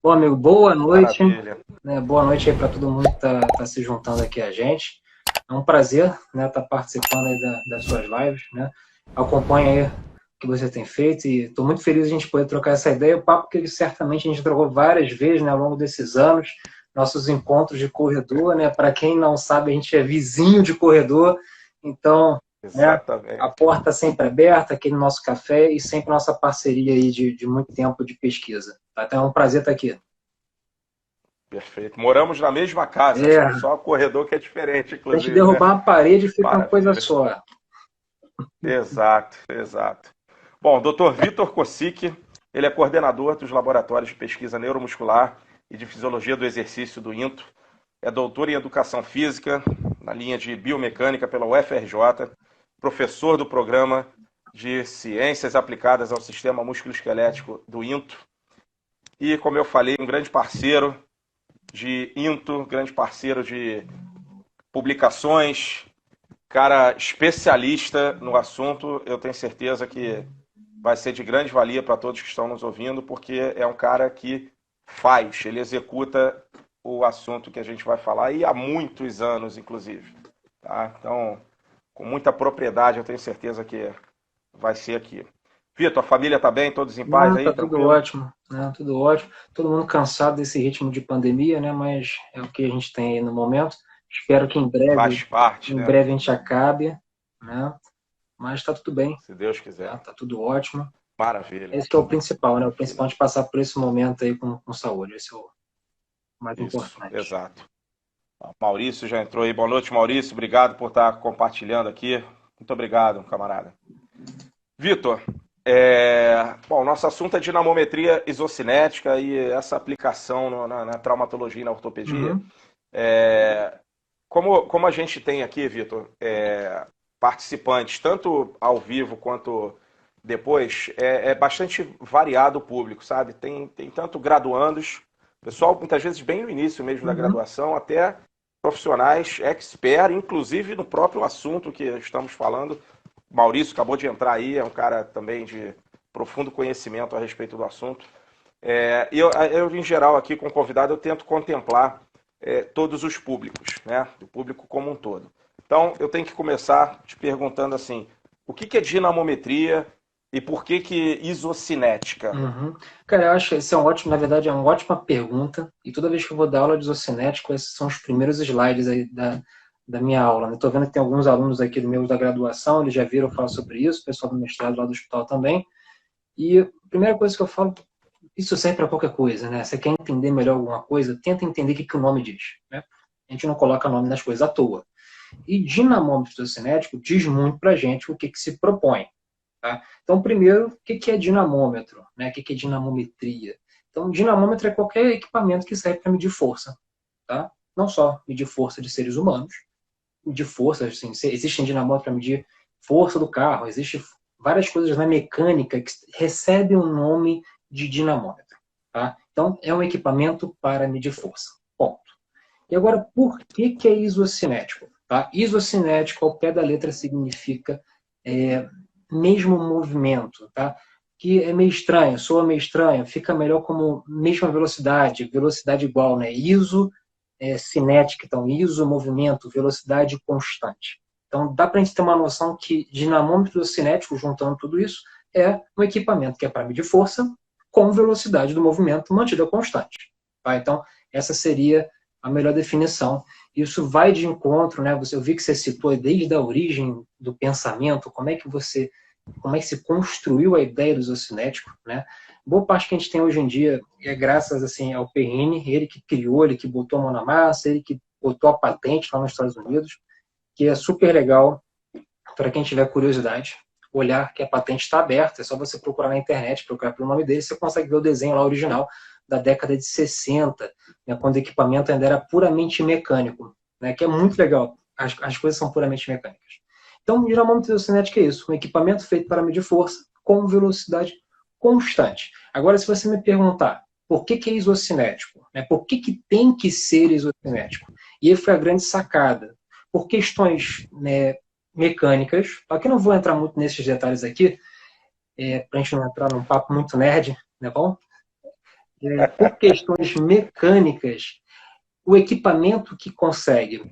Bom, amigo, boa noite, Maravilha. né? Boa noite aí para todo mundo que tá se juntando aqui a gente. É um prazer, né, estar participando aí das suas lives, né? Acompanha aí o que você tem feito e estou muito feliz de a gente poder trocar essa ideia. O papo que certamente a gente trocou várias vezes, né, ao longo desses anos, nossos encontros de corredor, né? Para quem não sabe, a gente é vizinho de corredor, então, né, a Exatamente. porta sempre aberta, aqui no nosso café e sempre nossa parceria aí de muito tempo de pesquisa. Tá? Então é um prazer estar aqui. Perfeito. Moramos na mesma casa, acho que É, só o corredor que é diferente, se a gente inclusive, né? derrubar uma parede, fica uma coisa Maravilha. só. Exato, exato. Bom, Dr. Vitor Kosick, ele é coordenador dos laboratórios de pesquisa neuromuscular e de fisiologia do exercício do INTO. É doutor em educação física, na linha de biomecânica pela UFRJ, professor do programa de ciências aplicadas ao sistema musculoesquelético do INTO. E, como eu falei, um grande parceiro de INTO, grande parceiro de publicações, cara especialista no assunto. Eu tenho certeza que vai ser de grande valia para todos que estão nos ouvindo, porque é um cara que faz, ele executa o assunto que a gente vai falar e há muitos anos, inclusive. Tá? Então, com muita propriedade, eu tenho certeza que vai ser aqui. Vitor, a família está bem? Todos em paz Não, aí? tá tudo Tranquilo? ótimo, né? Tudo ótimo. Todo mundo cansado desse ritmo de pandemia, né? Mas é o que a gente tem aí no momento. Espero que Faz parte, em né? breve a gente acabe, né? Mas tá tudo bem, Se Deus quiser. né? Tá tudo ótimo. Maravilha, Esse que é o principal, né? O maravilha. principal é de passar por esse momento aí com saúde. Esse é o mais Isso, importante. exato. Maurício já entrou aí. Boa noite, Maurício. Obrigado por estar compartilhando aqui. Muito obrigado, camarada. Vitor, bom, nosso assunto é dinamometria isocinética e essa aplicação na traumatologia e na ortopedia. Uhum, É, como a gente tem aqui, Vitor, participantes, tanto ao vivo quanto depois, é bastante variado o público, sabe? Tem tanto graduandos, pessoal muitas vezes bem no início mesmo da uhum. graduação, até profissionais expert, inclusive no próprio assunto que estamos falando. O Maurício acabou de entrar aí, é um cara também de profundo conhecimento a respeito do assunto. Eu, em geral, aqui com o convidado, eu tento contemplar todos os públicos, né? O público como um todo. Então, eu tenho que começar te perguntando assim, o que é dinamometria e por que isocinética? Uhum. Cara, eu acho que esse é um ótimo, na verdade, é uma ótima pergunta. E toda vez que eu vou dar aula de isocinético, esses são os primeiros slides aí da minha aula. Né? Estou vendo que tem alguns alunos aqui do meu da graduação, eles já viram falar sobre isso, o pessoal do mestrado lá do hospital também. E a primeira coisa que eu falo, isso serve para qualquer coisa, né? Você quer entender melhor alguma coisa, tenta entender o que o nome diz. Né? A gente não coloca nome nas coisas à toa. E dinamômetro isocinético diz muito para a gente o que se propõe. Tá? Então, primeiro, o que é dinamômetro? Né? O que é dinamometria? Então, dinamômetro é qualquer equipamento que serve para medir força. Tá? Não só medir força de seres humanos, medir força, assim, existem dinamômetros para medir força do carro, existem várias coisas na mecânica que recebem o nome de dinamômetro. Tá? Então, é um equipamento para medir força. Ponto. E agora, por que é isocinético? Tá? Isocinético, ao pé da letra, significa mesmo movimento, tá? Que é meio estranho, soa meio estranho, fica melhor como mesma velocidade, velocidade igual, né? Iso cinética, então iso movimento, velocidade constante. Então dá para a gente ter uma noção que dinamômetro cinético, juntando tudo isso, é um equipamento que é para medir força com velocidade do movimento mantida constante. Tá? Então essa seria a melhor definição. Isso vai de encontro, né? Eu vi que você citou desde a origem do pensamento, como é que se construiu a ideia do isocinético, né? Boa parte que a gente tem hoje em dia é graças assim ao Perrine, ele que criou, ele que botou a mão na massa, ele que botou a patente lá nos Estados Unidos, que é super legal para quem tiver curiosidade. Olhar que a patente está aberta, é só você procurar na internet, procurar pelo nome dele, você consegue ver o desenho lá original da década de 60, né, quando o equipamento ainda era puramente mecânico, né, que é muito legal, as coisas são puramente mecânicas. Então, dinamômetro isocinético é isso, um equipamento feito para medir força com velocidade constante. Agora, se você me perguntar por que é isocinético, né, por que tem que ser isocinético? E aí foi a grande sacada. Por questões, né, mecânicas. Aqui não vou entrar muito nesses detalhes aqui, para a gente não entrar num papo muito nerd, né, bom? por questões mecânicas, o equipamento que consegue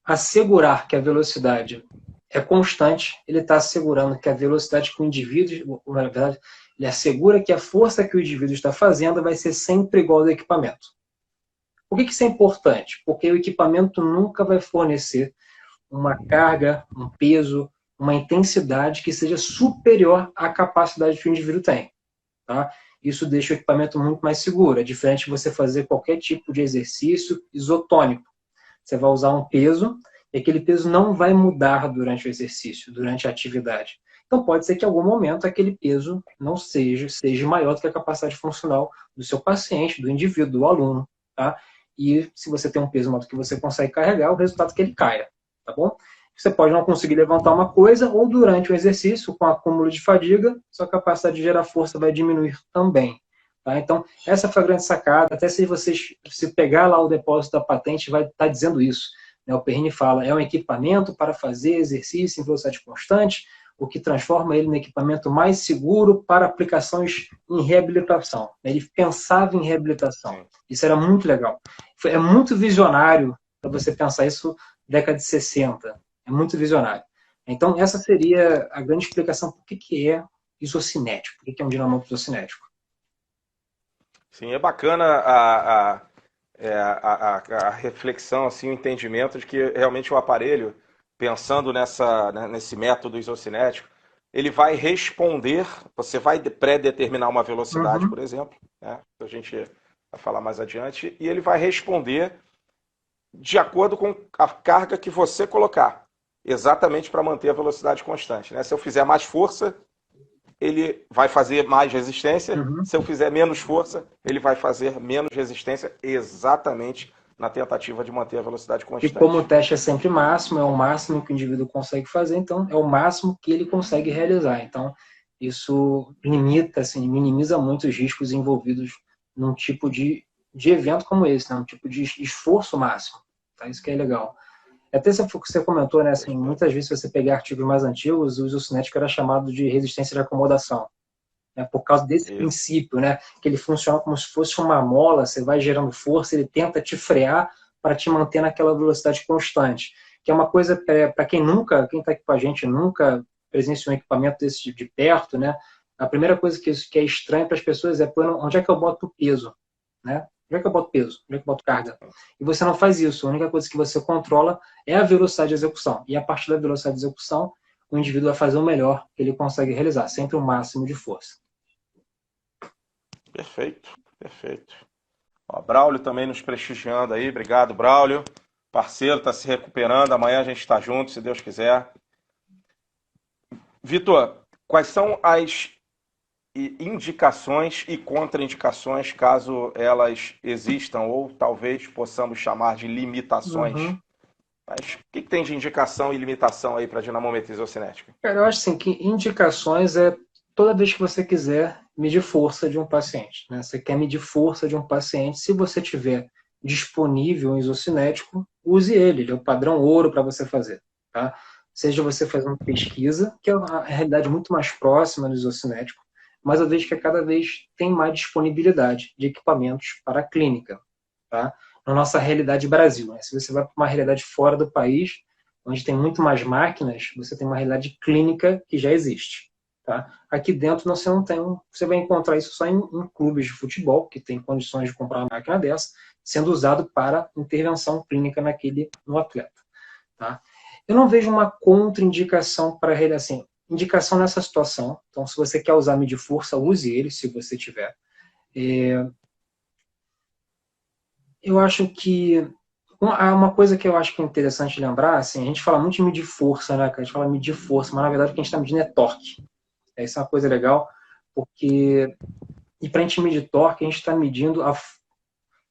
assegurar que a velocidade é constante, ele está assegurando que a velocidade que o indivíduo, na verdade, ele assegura que a força que o indivíduo está fazendo vai ser sempre igual ao do equipamento. Por que isso é importante? Porque o equipamento nunca vai fornecer uma carga, um peso, uma intensidade que seja superior à capacidade que o indivíduo tem. Tá? Isso deixa o equipamento muito mais seguro. É diferente de você fazer qualquer tipo de exercício isotônico. Você vai usar um peso e aquele peso não vai mudar durante o exercício, durante a atividade. Então pode ser que em algum momento aquele peso não seja maior do que a capacidade funcional do seu paciente, do indivíduo, do aluno. Tá? E se você tem um peso maior do que você consegue carregar, o resultado é que ele caia. Tá bom? Você pode não conseguir levantar uma coisa ou durante o exercício, com acúmulo de fadiga, sua capacidade de gerar força vai diminuir também. Tá? Então, essa foi a grande sacada. Até se pegar lá o depósito da patente, vai estar dizendo isso. Né? O Perrine fala, é um equipamento para fazer exercício em velocidade constante, o que transforma ele no equipamento mais seguro para aplicações em reabilitação. Ele pensava em reabilitação. Isso era muito legal. É muito visionário para você pensar isso década de 60. É muito visionário. Então, essa seria a grande explicação por que é isocinético, por que é um dinamômetro isocinético. Sim, é bacana a reflexão, assim, o entendimento de que realmente o aparelho, pensando nesse método isocinético, ele vai responder, você vai pré-determinar uma velocidade, por exemplo, né? A gente vai falar mais adiante, e ele vai responder de acordo com a carga que você colocar, exatamente para manter a velocidade constante, né? Se eu fizer mais força, ele vai fazer mais resistência. Se eu fizer menos força, ele vai fazer menos resistência, exatamente na tentativa de manter a velocidade constante. E como o teste é sempre máximo, é o máximo que o indivíduo consegue fazer, então é o máximo que ele consegue realizar. Então, isso limita, assim, minimiza muito os riscos envolvidos num tipo de evento como esse, né? Um tipo de esforço máximo. Tá? Isso que é legal. Até você comentou, né, assim, muitas vezes se você pegar artigos mais antigos, o isocinético era chamado de resistência de acomodação. Né, por causa desse princípio, né, que ele funciona como se fosse uma mola, você vai gerando força, ele tenta te frear para te manter naquela velocidade constante. Que é uma coisa, para quem está aqui com a gente, nunca presenciou um equipamento desse de perto, né, a primeira coisa que é estranha para as pessoas é, onde é que eu boto o peso? Né? Onde é que eu boto peso? Onde é que eu boto carga? E você não faz isso. A única coisa que você controla é a velocidade de execução. E a partir da velocidade de execução, o indivíduo vai fazer o melhor que ele consegue realizar, sempre o máximo de força. Perfeito, perfeito. Ó, Braulio também nos prestigiando aí. Obrigado, Braulio. Parceiro, está se recuperando. Amanhã a gente está junto, se Deus quiser. Vitor, quais são as indicações e contraindicações, caso elas existam, ou talvez possamos chamar de limitações? Mas o que tem de indicação e limitação aí para a dinamometria isocinética? Cara, eu acho assim, que indicações é toda vez que você quiser medir força de um paciente. Né? Você quer medir força de um paciente, se você tiver disponível um isocinético, use ele. Ele é o padrão ouro para você fazer. Tá? Seja você fazendo pesquisa, que é uma realidade muito mais próxima do isocinético, mas eu vejo que cada vez tem mais disponibilidade de equipamentos para a clínica. Tá? Na nossa realidade Brasil. Né? Se você vai para uma realidade fora do país, onde tem muito mais máquinas, você tem uma realidade clínica que já existe. Tá? Aqui dentro você não tem, você vai encontrar isso só em clubes de futebol, que tem condições de comprar uma máquina dessa, sendo usado para intervenção clínica no atleta. Tá? Eu não vejo uma contraindicação para ele assim, indicação nessa situação. Então, se você quer usar medir força, use ele, se você tiver. Eu acho que uma coisa que eu acho que é interessante lembrar, assim, a gente fala muito de medir força, né? A gente fala medir força, mas na verdade o que a gente está medindo é torque. Isso é uma coisa legal, porque e para a gente medir torque, a gente está medindo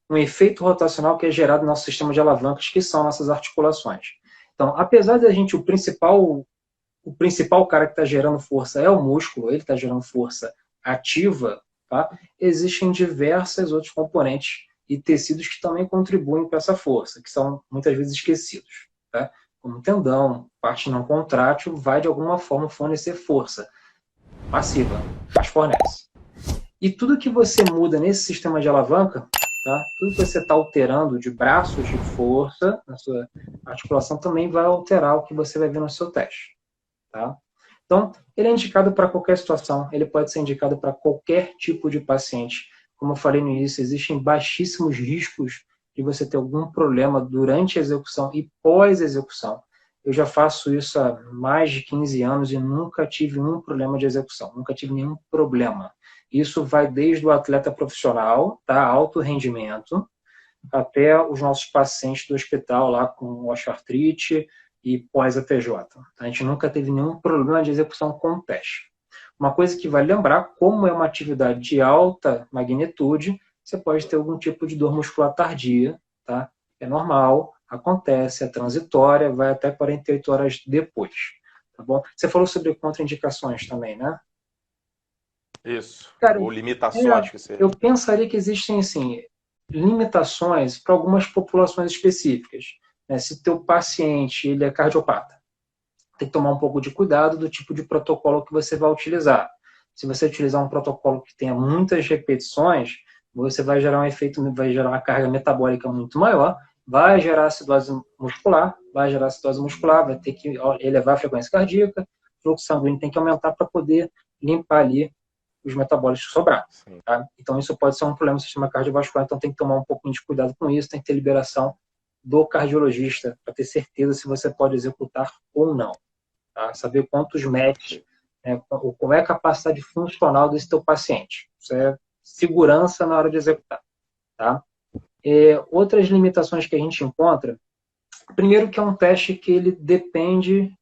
um efeito rotacional que é gerado no nosso sistema de alavancas, que são nossas articulações. Então, apesar da gente, o principal cara que está gerando força é o músculo, ele está gerando força ativa, tá? Existem diversos outros componentes e tecidos que também contribuem para essa força, que são muitas vezes esquecidos. Tá? Como o tendão, parte não contrátil, vai de alguma forma fornecer força passiva, mas fornece. E tudo que você muda nesse sistema de alavanca, tá? Tudo que você está alterando de braços de força na sua articulação também vai alterar o que você vai ver no seu teste. Tá? Então, ele é indicado para qualquer situação, ele pode ser indicado para qualquer tipo de paciente. Como eu falei no início, existem baixíssimos riscos de você ter algum problema durante a execução e pós-execução. Eu já faço isso há mais de 15 anos e nunca tive um problema de execução, nunca tive nenhum problema. Isso vai desde o atleta profissional, tá? Alto rendimento, até os nossos pacientes do hospital lá com osteoartrite e pós-ATJ. A gente nunca teve nenhum problema de execução com o teste. Uma coisa que vale lembrar, como é uma atividade de alta magnitude, você pode ter algum tipo de dor muscular tardia, tá? É normal, acontece, é transitória, vai até 48 horas depois, tá bom? Você falou sobre contraindicações também, né? Isso. Cara, Ou limitações que seja. eu pensaria que existem, assim, limitações para algumas populações específicas. Né? Se teu paciente ele é cardiopata, tem que tomar um pouco de cuidado do tipo de protocolo que você vai utilizar. Se você utilizar um protocolo que tenha muitas repetições, você vai gerar um efeito, vai gerar uma carga metabólica muito maior, vai gerar acidose muscular, vai ter que elevar a frequência cardíaca, o fluxo sanguíneo tem que aumentar para poder limpar ali os metabólicos que sobraram. Tá? Então, isso pode ser um problema do sistema cardiovascular, então tem que tomar um pouquinho de cuidado com isso, tem que ter liberação do cardiologista para ter certeza se você pode executar ou não. Tá? Saber quantos METs, né, qual é a capacidade funcional desse teu paciente. Isso é segurança na hora de executar. Tá? Outras limitações que a gente encontra, primeiro que é um teste que ele depende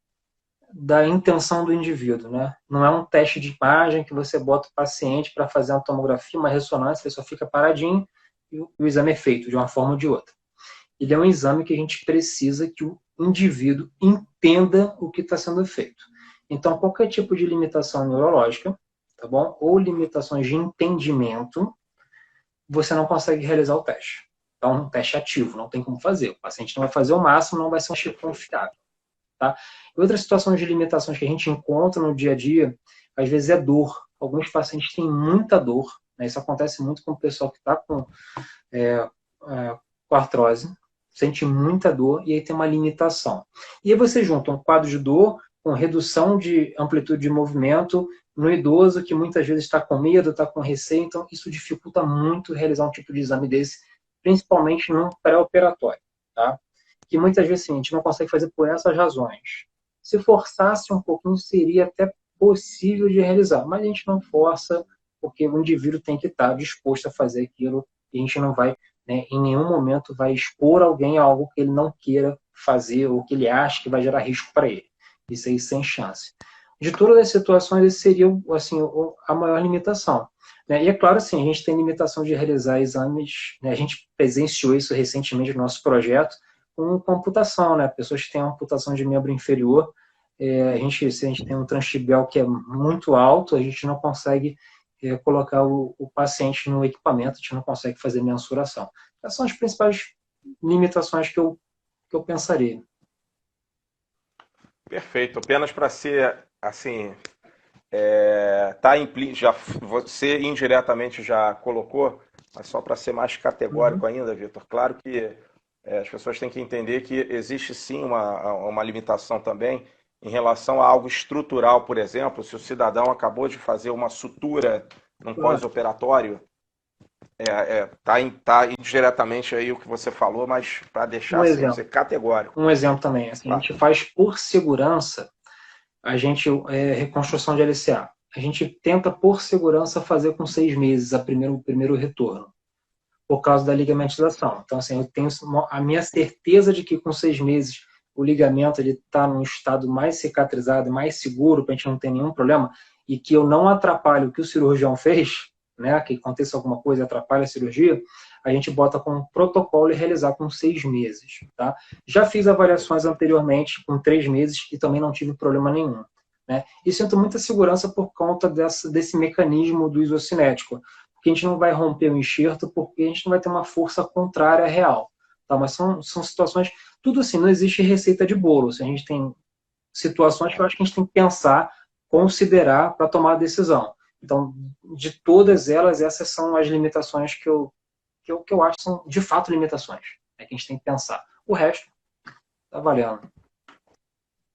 da intenção do indivíduo, né? Não é um teste de imagem que você bota o paciente para fazer uma tomografia, uma ressonância, ele só fica paradinho e o exame é feito de uma forma ou de outra. Ele é um exame que a gente precisa que o indivíduo entenda o que está sendo feito. Então, qualquer tipo de limitação neurológica, tá bom? Ou limitações de entendimento, você não consegue realizar o teste. Então, um teste ativo, não tem como fazer. O paciente não vai fazer o máximo, não vai ser um chip confiável. Tá? Outras situações de limitações que a gente encontra no dia a dia, às vezes é dor. Alguns pacientes têm muita dor. Né? Isso acontece muito com o pessoal que está com artrose, sente muita dor e aí tem uma limitação. E aí você junta um quadro de dor com redução de amplitude de movimento no idoso que muitas vezes está com medo, está com receio, então isso dificulta muito realizar um tipo de exame desse, principalmente no pré-operatório. Tá? Que muitas vezes assim, a gente não consegue fazer por essas razões. Se forçasse um pouquinho, seria até possível de realizar, mas a gente não força, porque o indivíduo tem que estar disposto a fazer aquilo e a gente não vai, né, em nenhum momento, vai expor alguém a algo que ele não queira fazer ou que ele acha que vai gerar risco para ele. Isso aí sem chance. De todas as situações, esse seria assim, a maior limitação. Né? E é claro, assim, a gente tem limitação de realizar exames, né? A gente presenciou isso recentemente no nosso projeto, com computação, né? Pessoas que têm amputação de membro inferior, se a gente tem um transtibel que é muito alto, a gente não consegue colocar o paciente no equipamento, a gente não consegue fazer mensuração. Essas são as principais limitações que eu pensaria. Perfeito. Apenas para ser, assim, já, você indiretamente já colocou, mas só para ser mais categórico ainda, Vitor, claro que as pessoas têm que entender que existe sim uma limitação também em relação a algo estrutural, por exemplo, se o cidadão acabou de fazer uma sutura num pós-operatório, tá indiretamente aí o que você falou, mas para deixar assim, ser categórico. Um exemplo também, assim, a gente faz por segurança, reconstrução de LCA. A gente tenta por segurança fazer com 6 meses o primeiro retorno, por causa da ligamentização. Então, assim, eu tenho a minha certeza de que com 6 meses o ligamento está num estado mais cicatrizado, mais seguro, para a gente não ter nenhum problema, e que eu não atrapalho o que o cirurgião fez, né, que aconteça alguma coisa e atrapalhe a cirurgia, a gente bota com um protocolo e realizar com 6 meses. Tá? Já fiz avaliações anteriormente com 3 meses e também não tive problema nenhum. Né? E sinto muita segurança por conta desse mecanismo do isocinético, porque a gente não vai romper o enxerto, porque a gente não vai ter uma força contrária real. Tá? Mas são situações, tudo assim, não existe receita de bolo. A gente tem situações que eu acho que a gente tem que pensar, considerar para tomar a decisão. Então, de todas elas, essas são as limitações que eu acho que são, de fato, limitações. É que a gente tem que pensar. O resto, tá valendo.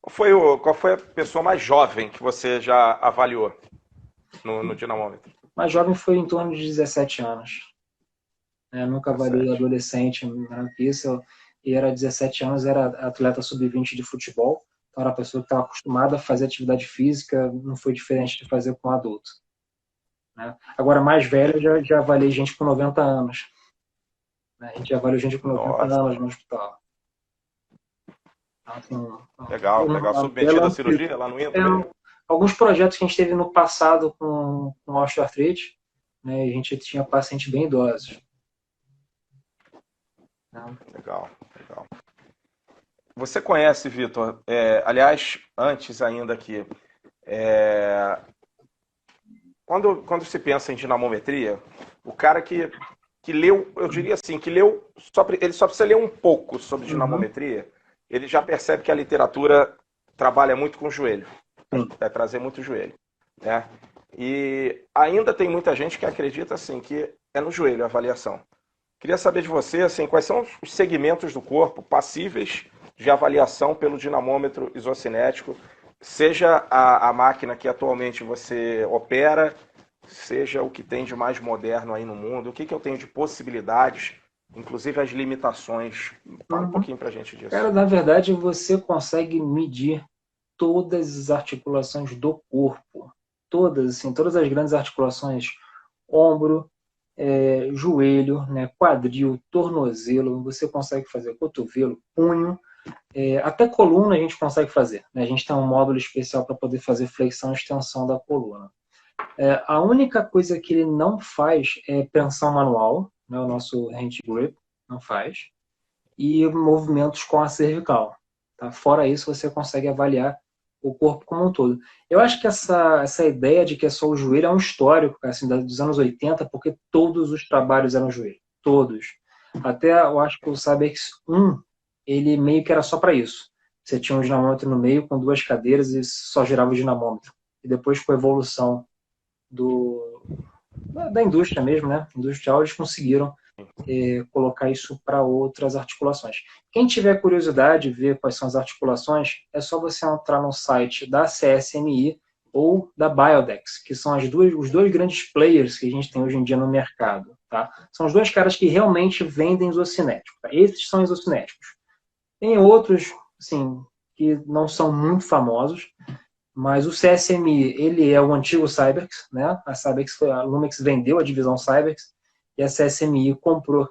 Qual foi a pessoa mais jovem que você já avaliou no dinamômetro? Mais jovem foi em torno de 17 anos. Nunca avaliei 17. adolescente, menor que isso. E era 17 anos, era atleta sub-20 de futebol. Então era uma pessoa que estava acostumada a fazer atividade física, não foi diferente de fazer com um adulto. Né? Agora, mais velho, já avaliei gente com 90 anos. Né? A gente já avaliou gente com 90 Nossa. anos no hospital. Então, assim, Legal. Submetida à cirurgia lá no Inter? Alguns projetos que a gente teve no passado com osteoartrite, né? A gente tinha pacientes bem idosos. Legal. Você conhece, Vitor, aliás, antes ainda aqui, quando se pensa em dinamometria, o cara que leu, eu diria assim, que leu, ele só precisa ler um pouco sobre dinamometria, ele já percebe que a literatura trabalha muito com o joelho, vai trazer muito joelho, né? E ainda tem muita gente que acredita assim que é no joelho a avaliação. Queria saber de você, assim, quais são os segmentos do corpo passíveis de avaliação pelo dinamômetro isocinético, seja a máquina que atualmente você opera, seja o que tem de mais moderno aí no mundo, o que eu tenho de possibilidades, inclusive as limitações. Fala um pouquinho pra gente disso. Cara, na verdade, você consegue medir todas as articulações do corpo. Todas, assim, todas as grandes articulações, ombro, joelho, né, quadril, tornozelo, você consegue fazer cotovelo, punho, até coluna a gente consegue fazer. Né? A gente tem um módulo especial para poder fazer flexão e extensão da coluna. A única coisa que ele não faz é tensão manual, né, o nosso hand grip não faz, e movimentos com a cervical. Tá? Fora isso, você consegue avaliar o corpo como um todo. Eu acho que essa ideia de que é só o joelho é um histórico, assim, dos anos 80, porque todos os trabalhos eram joelho. Todos. Até eu acho que o Cybex 1, ele meio que era só para isso. Você tinha um dinamômetro no meio com duas cadeiras e só girava o dinamômetro. E depois, com a evolução da indústria mesmo, né? Industrial, eles conseguiram colocar isso para outras articulações. Quem tiver curiosidade de ver quais são as articulações, é só você entrar no site da CSMI ou da Biodex, que são os dois grandes players que a gente tem hoje em dia no mercado. Tá? São os dois caras que realmente vendem isocinéticos. Tá? Esses são isocinéticos. Tem outros, assim, que não são muito famosos, mas o CSMI, ele é o antigo Cybex, né? A Lumex vendeu a divisão Cybex e a CSMI comprou.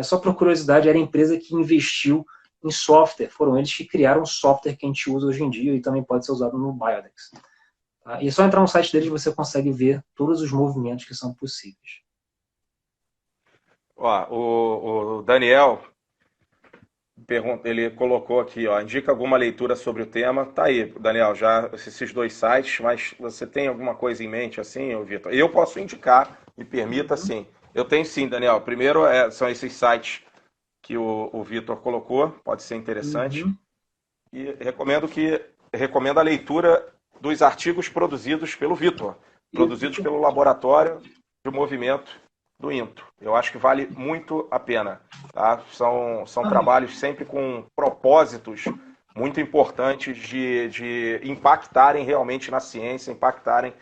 Só por curiosidade, era a empresa que investiu em software. Foram eles que criaram o software que a gente usa hoje em dia e também pode ser usado no Biodex. Tá? E é só entrar no site deles você consegue ver todos os movimentos que são possíveis. O Daniel ele colocou aqui, indica alguma leitura sobre o tema. Tá aí, Daniel, já esses dois sites, mas você tem alguma coisa em mente assim, Vitor? Eu posso indicar, me permita, sim. Eu tenho sim, Daniel. Primeiro são esses sites que o Vitor colocou, pode ser interessante. E recomendo a leitura dos artigos produzidos pelo Vitor, produzidos pelo Laboratório de Movimento do INTO. Eu acho que vale muito a pena. Tá? São trabalhos sempre com propósitos muito importantes de impactarem realmente na ciência, impactarem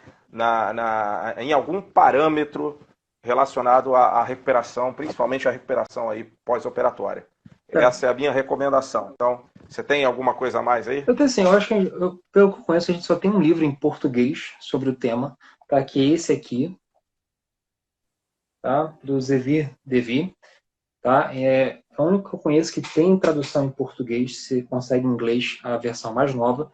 em algum parâmetro relacionado à recuperação, principalmente a recuperação aí pós-operatória. Essa é a minha recomendação. Então, você tem alguma coisa a mais aí? Eu tenho assim, eu acho que, pelo que eu conheço, a gente só tem um livro em português sobre o tema, tá? Que é esse aqui, tá? Do Zevir Devi. Tá? É o único que eu conheço que tem tradução em português, se consegue em inglês, a versão mais nova.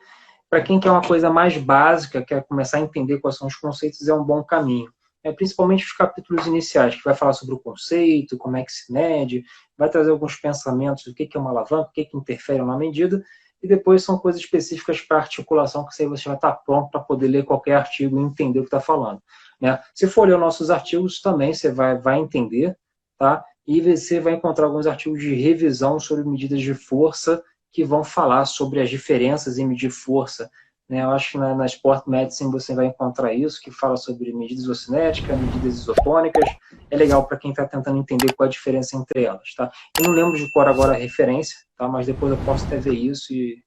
Para quem quer uma coisa mais básica, quer começar a entender quais são os conceitos, é um bom caminho. Principalmente os capítulos iniciais, que vai falar sobre o conceito, como é que se mede, vai trazer alguns pensamentos do que é uma alavanca, o que interfere na medida, e depois são coisas específicas para articulação, que aí você vai estar pronto para poder ler qualquer artigo e entender o que está falando. Né? Se for ler os nossos artigos, também você vai entender, tá? E você vai encontrar alguns artigos de revisão sobre medidas de força que vão falar sobre as diferenças em medir força né? Eu acho que na Sport Medicine você vai encontrar isso, que fala sobre medidas isocinéticas, medidas isotônicas. É legal para quem está tentando entender qual é a diferença entre elas, tá? Eu não lembro de cor agora a referência, tá? Mas depois eu posso até ver isso e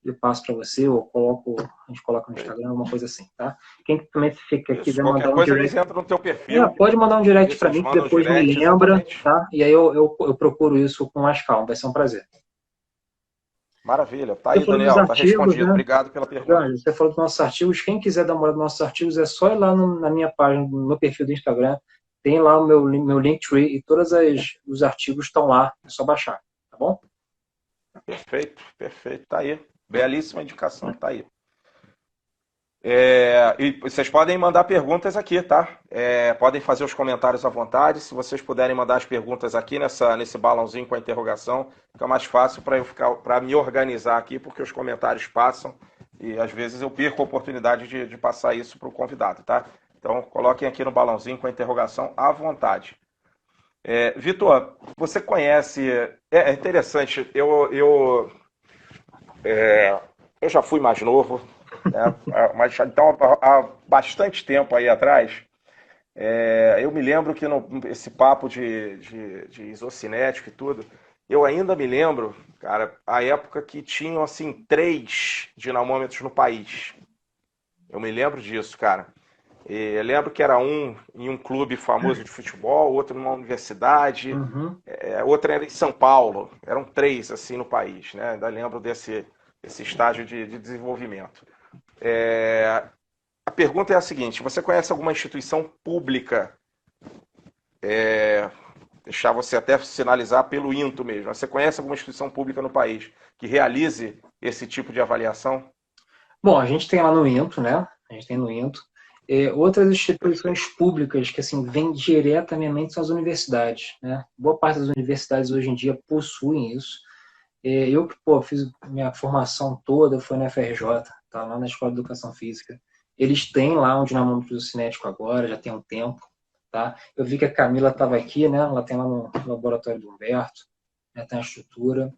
eu passo para você, ou a gente coloca no Instagram, alguma coisa assim, tá? Quem também Isso, quiser qualquer mandar um coisa eles direct, entram no teu perfil. pode mandar um direct Isso, para eles mim, que mandam depois me direct, lembra, exatamente. tá? E aí eu procuro isso com mais calma, vai ser um prazer. Maravilha. Tá Você aí, falou dos Daniel. Tá artigos, respondido. né? Obrigado pela pergunta. Jorge, você falou dos nossos artigos. Quem quiser dar uma olhada nos nossos artigos, é só ir lá na minha página, no meu perfil do Instagram. Tem lá o meu Linktree e todos os artigos estão lá. É só baixar, tá bom? Perfeito, perfeito. Tá aí. Belíssima indicação. Tá aí. E vocês podem mandar perguntas aqui, tá? Podem fazer os comentários à vontade. Se vocês puderem mandar as perguntas aqui nesse balãozinho com a interrogação, fica mais fácil para me organizar aqui, porque os comentários passam e às vezes eu perco a oportunidade de passar isso para o convidado, tá? Então coloquem aqui no balãozinho com a interrogação à vontade. Vitor, você conhece? É interessante. Eu já fui mais novo, né? Mas então há bastante tempo aí atrás, eu me lembro que esse papo de isocinético e tudo, eu ainda me lembro, cara, a época que tinham assim 3 dinamômetros no país. Eu me lembro disso, cara. Eu lembro que era um em um clube famoso de futebol, outro numa universidade, Uhum. outra era em São Paulo. Eram 3 assim no país, né? Ainda lembro desse estágio de desenvolvimento. A pergunta é a seguinte: você conhece alguma instituição pública? Deixar você até sinalizar pelo INTO mesmo. Você conhece alguma instituição pública no país que realize esse tipo de avaliação? Bom, a gente tem lá no INTO, né? A gente tem no INTO. Outras instituições Perfeito. públicas que assim vêm diretamente são as universidades, né? Boa parte das universidades hoje em dia possuem isso. Eu que fiz minha formação toda foi na FRJ, tá? Lá na Escola de Educação Física. Eles têm lá um dinamômetro cinético agora, já tem um tempo, tá? Eu vi que a Camila estava aqui, né? Ela tem lá no laboratório do Humberto, né? Tem a estrutura.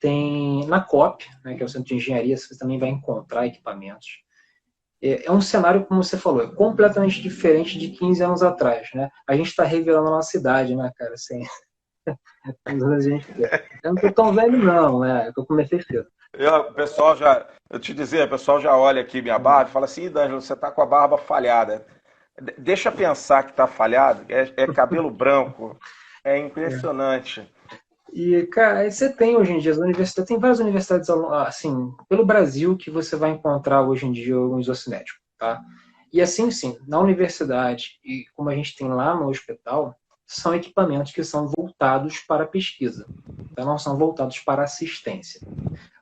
Tem na COP, né, que é o Centro de Engenharia, você também vai encontrar equipamentos. É um cenário, como você falou, é completamente diferente de 15 anos atrás, né? A gente está revelando a nossa idade, né, cara? Assim, a gente, eu não tô tão velho, não, né? Eu comecei cedo. Eu te dizer, o pessoal já olha aqui minha barba e fala assim: D'Angelo, você tá com a barba falhada. Deixa pensar que tá falhado, é cabelo branco, é É. impressionante. E, cara, aí você tem hoje em dia as universidades, tem várias universidades assim, pelo Brasil que você vai encontrar hoje em dia um isocinético, tá? E assim, sim, na universidade e como a gente tem lá no hospital, são equipamentos que são voltados para a pesquisa, tá? Não são voltados para assistência.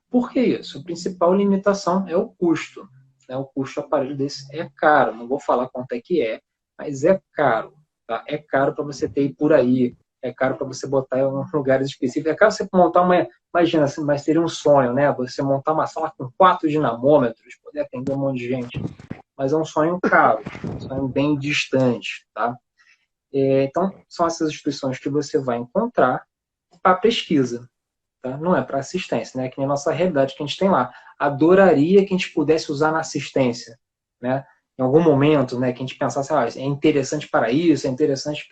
Por que isso? A principal limitação é o custo, né? O custo do aparelho desse é caro, não vou falar quanto é que é, mas é caro, tá? É caro para você ter por aí, é caro para você botar em lugares específicos, é caro você montar imagina, assim, mas seria um sonho, né? Você montar uma sala com 4 dinamômetros, poder atender um monte de gente, mas é um sonho caro, um sonho bem distante, tá? Então, são essas instituições que você vai encontrar para pesquisa, tá? Não é para assistência, né? Que nem a nossa realidade que a gente tem lá. Adoraria que a gente pudesse usar na assistência, né? Em algum momento, né? Que a gente pensasse, é interessante para isso, é interessante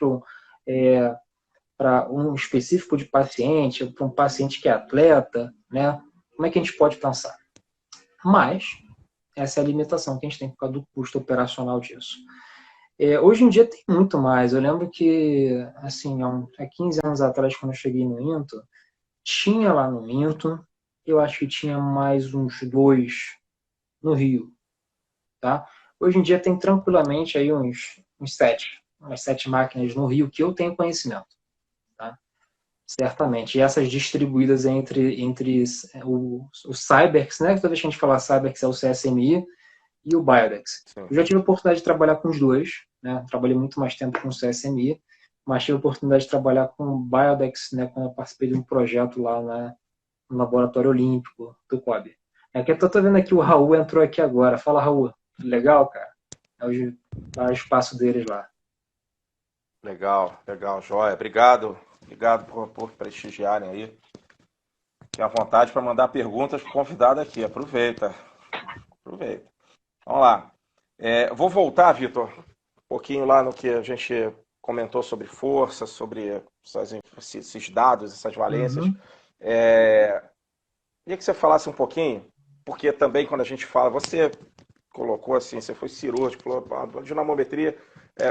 para um específico de paciente, para um paciente que é atleta, né? Como é que a gente pode pensar? Mas essa é a limitação que a gente tem por causa do custo operacional disso. Hoje em dia tem muito mais. Eu lembro que, assim, há 15 anos atrás, quando eu cheguei no INTO, tinha lá no Minto, eu acho que tinha mais uns 2 no Rio, tá? Hoje em dia tem tranquilamente aí uns 7, umas 7 máquinas no Rio que eu tenho conhecimento, tá? Certamente. E essas distribuídas entre o Cyberx, né? Toda vez que a gente fala Cyberx é o CSMI e o Biodex. Sim. Eu já tive a oportunidade de trabalhar com os dois, né? Trabalhei muito mais tempo com o CSMI, mas tive a oportunidade de trabalhar com o Biodex, né? Quando eu participei de um projeto lá no Laboratório Olímpico do COB. É que eu tô vendo aqui, o Raul entrou aqui agora. Fala, Raul. Legal, cara? É o espaço deles lá. Legal, legal, joia. Obrigado por prestigiarem aí. Fique à vontade para mandar perguntas para o convidado aqui. Aproveita. Aproveita. Vamos lá. Vou voltar, Vitor, um pouquinho lá no que a gente comentou sobre força, sobre esses dados, essas valências. Uhum. Queria que você falasse um pouquinho, porque também quando a gente fala, você colocou assim, você foi cirúrgico, falou, a dinamometria,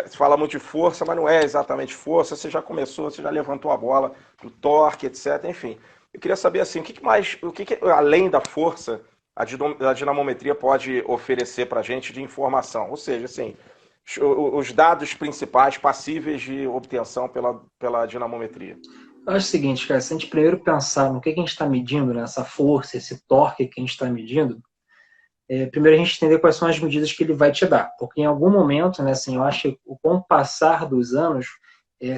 se fala muito de força, mas não é exatamente força, você já começou, você já levantou a bola, o torque, etc. Enfim, eu queria saber assim, além da força, a dinamometria pode oferecer para a gente de informação? Ou seja, assim, os dados principais passíveis de obtenção pela dinamometria. Eu acho o seguinte, cara, se a gente primeiro pensar no que a gente está medindo, né, essa força, esse torque que a gente está medindo, primeiro a gente entender quais são as medidas que ele vai te dar. Porque em algum momento, né, assim, eu acho que com o passar dos anos,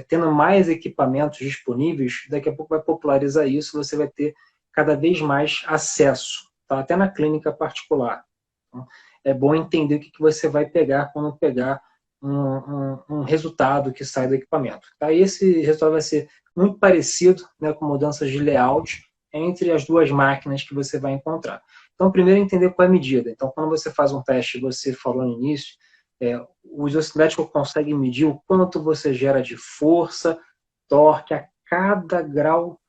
tendo mais equipamentos disponíveis, daqui a pouco vai popularizar isso, você vai ter cada vez mais acesso, tá? Até na clínica particular. Então, é bom entender o que você vai pegar quando pegar um resultado que sai do equipamento. Tá? E esse resultado vai ser muito parecido, né, com mudanças de layout entre as duas máquinas que você vai encontrar. Então, primeiro entender qual é a medida. Então, quando você faz um teste, você falou no início, o isocinético consegue medir o quanto você gera de força, torque a cada grau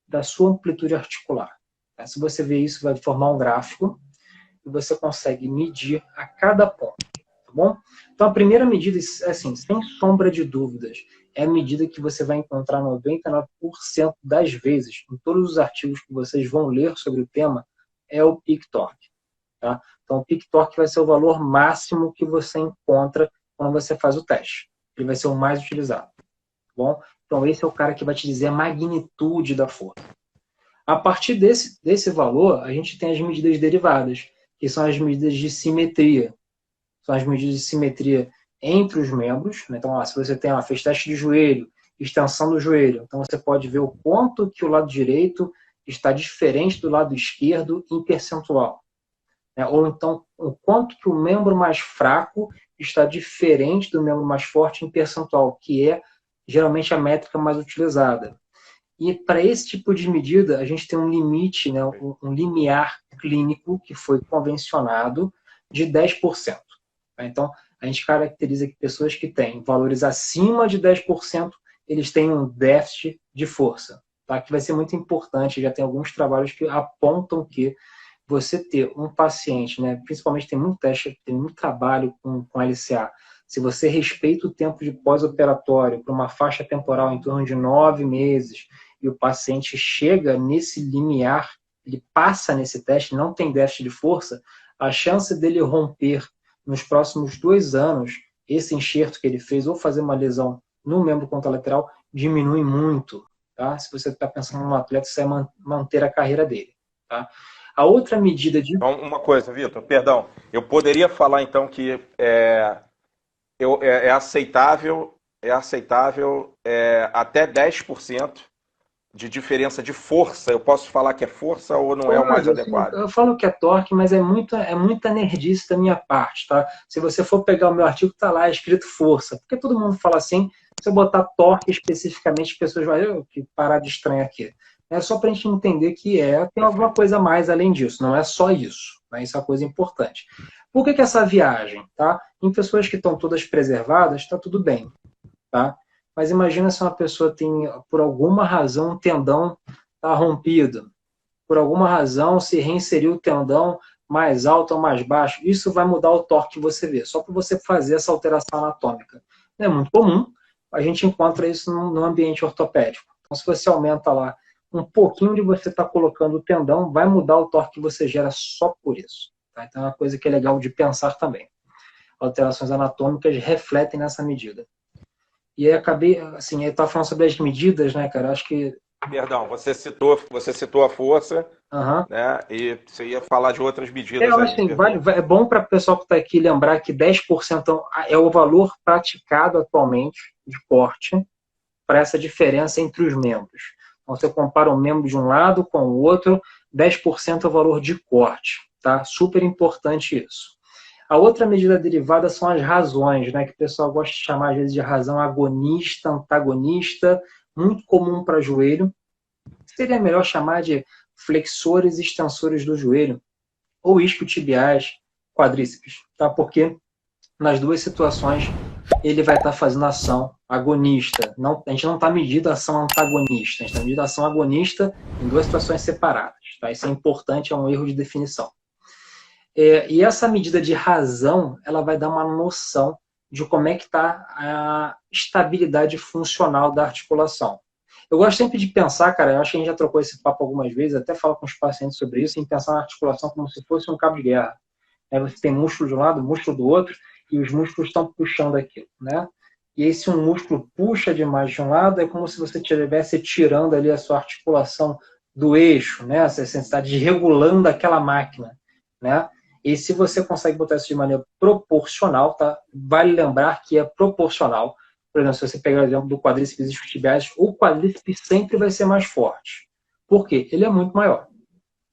da sua amplitude articular. Se você ver isso, vai formar um gráfico e você consegue medir a cada ponto. Tá bom? Então, a primeira medida, assim, sem sombra de dúvidas, é a medida que você vai encontrar 99% das vezes em todos os artigos que vocês vão ler sobre o tema, é o peak torque. Tá? Então, o peak torque vai ser o valor máximo que você encontra quando você faz o teste. Ele vai ser o mais utilizado. Tá bom? Então, esse é o cara que vai te dizer a magnitude da força. A partir desse valor, a gente tem as medidas derivadas, que são as medidas de simetria. São as medidas de simetria entre os membros. Né? Então, se você tem fez teste de joelho, extensão do joelho, então você pode ver o quanto que o lado direito está diferente do lado esquerdo em percentual. Né? Ou então, o quanto que o membro mais fraco está diferente do membro mais forte em percentual, que é geralmente a métrica mais utilizada. E para esse tipo de medida, a gente tem um limite, né, um limiar clínico que foi convencionado de 10%. Então, a gente caracteriza que pessoas que têm valores acima de 10%, eles têm um déficit de força. Tá? Que vai ser muito importante, já tem alguns trabalhos que apontam que você ter um paciente, né, principalmente tem muito teste, tem muito trabalho com LCA, se você respeita o tempo de pós-operatório para uma faixa temporal em torno de 9 meses, e o paciente chega nesse limiar, ele passa nesse teste, não tem déficit de força, a chance dele romper nos próximos 2 anos esse enxerto que ele fez ou fazer uma lesão no membro contralateral diminui muito. Tá? Se você está pensando num atleta, você vai manter a carreira dele. Tá? A outra medida de... Então, uma coisa, Vitor, perdão, eu poderia falar então que é aceitável até 10% de diferença de força. Eu posso falar que é força ou não é o mais adequado? Eu falo que é torque, mas é muita nerdice da minha parte, tá? Se você for pegar o meu artigo, tá lá escrito força. Porque todo mundo fala assim, se eu botar torque especificamente, as pessoas vão que parar de estranhar aqui. É só para a gente entender que tem alguma coisa a mais além disso, não é só isso. Né? Isso é uma coisa importante. Por que essa viagem? Tá? Em pessoas que estão todas preservadas, está tudo bem. Tá? Mas imagina se uma pessoa tem, por alguma razão, um tendão está rompido. Por alguma razão, se reinseriu o tendão mais alto ou mais baixo. Isso vai mudar o torque que você vê, só para você fazer essa alteração anatômica. É muito comum, a gente encontra isso no ambiente ortopédico. Então, se você aumenta lá um pouquinho de você está colocando o tendão, vai mudar o torque que você gera só por isso. Tá? Então, é uma coisa que é legal de pensar também. Alterações anatômicas refletem nessa medida. E aí acabei, assim, eu estava falando sobre as medidas, né, cara? Acho que... Perdão, você citou a força, né? E você ia falar de outras medidas aí. Assim, é bom para o pessoal que está aqui lembrar que 10% é o valor praticado atualmente de corte para essa diferença entre os membros. Então, você compara um membro de um lado com o outro, 10% é o valor de corte. Tá? Super importante isso. A outra medida derivada são as razões, né, que o pessoal gosta de chamar às vezes de razão agonista, antagonista, muito comum para joelho. Seria melhor chamar de flexores e extensores do joelho. ou isquiotibiais, quadríceps, tá? Porque nas duas situações ele vai estar fazendo ação agonista. Não, a gente não está medindo a ação antagonista, a gente está medindo a ação agonista em duas situações separadas. Tá? Isso é importante, é um erro de definição. E essa medida de razão, ela vai dar uma noção de como é que está a estabilidade funcional da articulação. Eu gosto sempre de pensar, cara, eu acho que a gente já trocou esse papo algumas vezes, até falo com os pacientes sobre isso, em pensar na articulação como se fosse um cabo de guerra. Você tem músculo de um lado, músculo do outro, e os músculos estão puxando aquilo, né? E aí, se um músculo puxa demais de um lado, é como se você estivesse tirando ali a sua articulação do eixo, né? Você está desregulando aquela máquina, né? E se você consegue botar isso de maneira proporcional, tá? Vale lembrar que é proporcional. Por exemplo, se você pegar o exemplo do quadríceps isquiotibiais, o quadríceps sempre vai ser mais forte. Por quê? Ele é muito maior.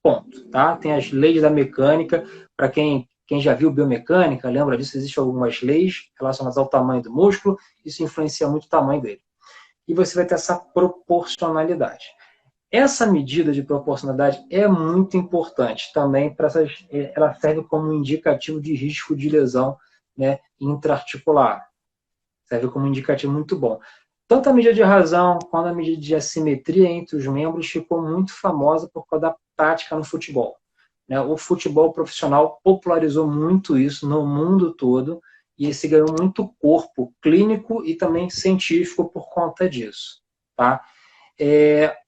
Ponto. Tá? Tem as leis da mecânica. Para quem já viu biomecânica, lembra disso, existem algumas leis relacionadas ao tamanho do músculo. Isso influencia muito o tamanho dele. E você vai ter essa proporcionalidade. Essa medida de proporcionalidade é muito importante também para ela serve como um indicativo de risco de lesão, né, intraarticular. Serve como um indicativo muito bom. Tanto a medida de razão quanto a medida de assimetria entre os membros ficou muito famosa por causa da prática no futebol. Né? O futebol profissional popularizou muito isso no mundo todo e se ganhou muito corpo clínico e também científico por conta disso. Tá?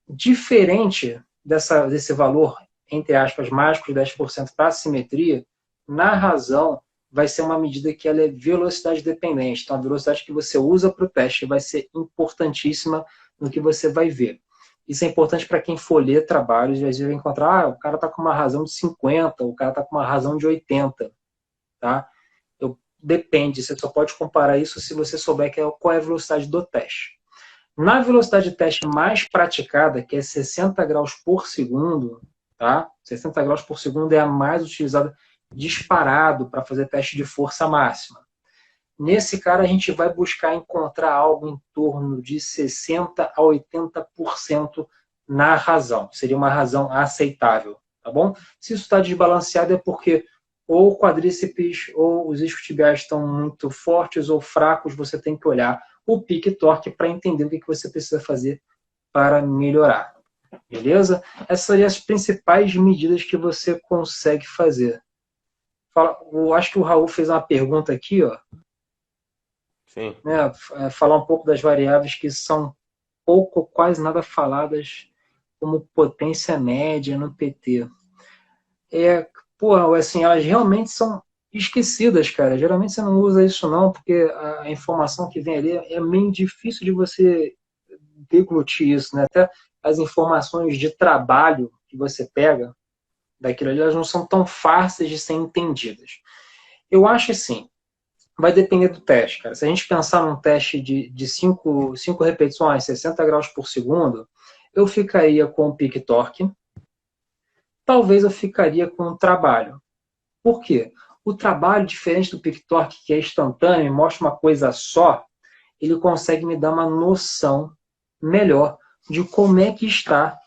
Diferente desse valor, entre aspas, mágico de 10% para a assimetria, na razão vai ser uma medida que ela é velocidade dependente. Então, a velocidade que você usa para o teste vai ser importantíssima no que você vai ver. Isso é importante para quem for ler trabalhos, e às vezes vai encontrar, o cara está com uma razão de 50, o cara está com uma razão de 80. Tá? Depende, você só pode comparar isso se você souber qual é a velocidade do teste. Na velocidade de teste mais praticada, que é 60 graus por segundo, tá? 60 graus por segundo é a mais utilizada disparado para fazer teste de força máxima. Nesse cara, a gente vai buscar encontrar algo em torno de 60% a 80% na razão. Seria uma razão aceitável, tá bom? Se isso está desbalanceado é porque ou o quadríceps ou os isquiotibiais estão muito fortes ou fracos, você tem que olhar o pique torque para entender o que você precisa fazer para melhorar. Beleza? Essas são as principais medidas que você consegue fazer. Eu acho que o Raul fez uma pergunta aqui, ó. Sim. Né, falar um pouco das variáveis que são pouco ou quase nada faladas, como potência média no PT. Assim, elas realmente são esquecidas, cara. Geralmente você não usa isso não, porque a informação que vem ali é meio difícil de você deglutir isso, né? Até as informações de trabalho que você pega daquilo ali, elas não são tão fáceis de serem entendidas. Eu acho assim, vai depender do teste, cara. Se a gente pensar num teste de 5 repetições, 60 graus por segundo, eu ficaria com o pique torque. Talvez eu ficaria com o trabalho. Por quê? O trabalho, diferente do pique torque, que é instantâneo e mostra uma coisa só, ele consegue me dar uma noção melhor de como é que está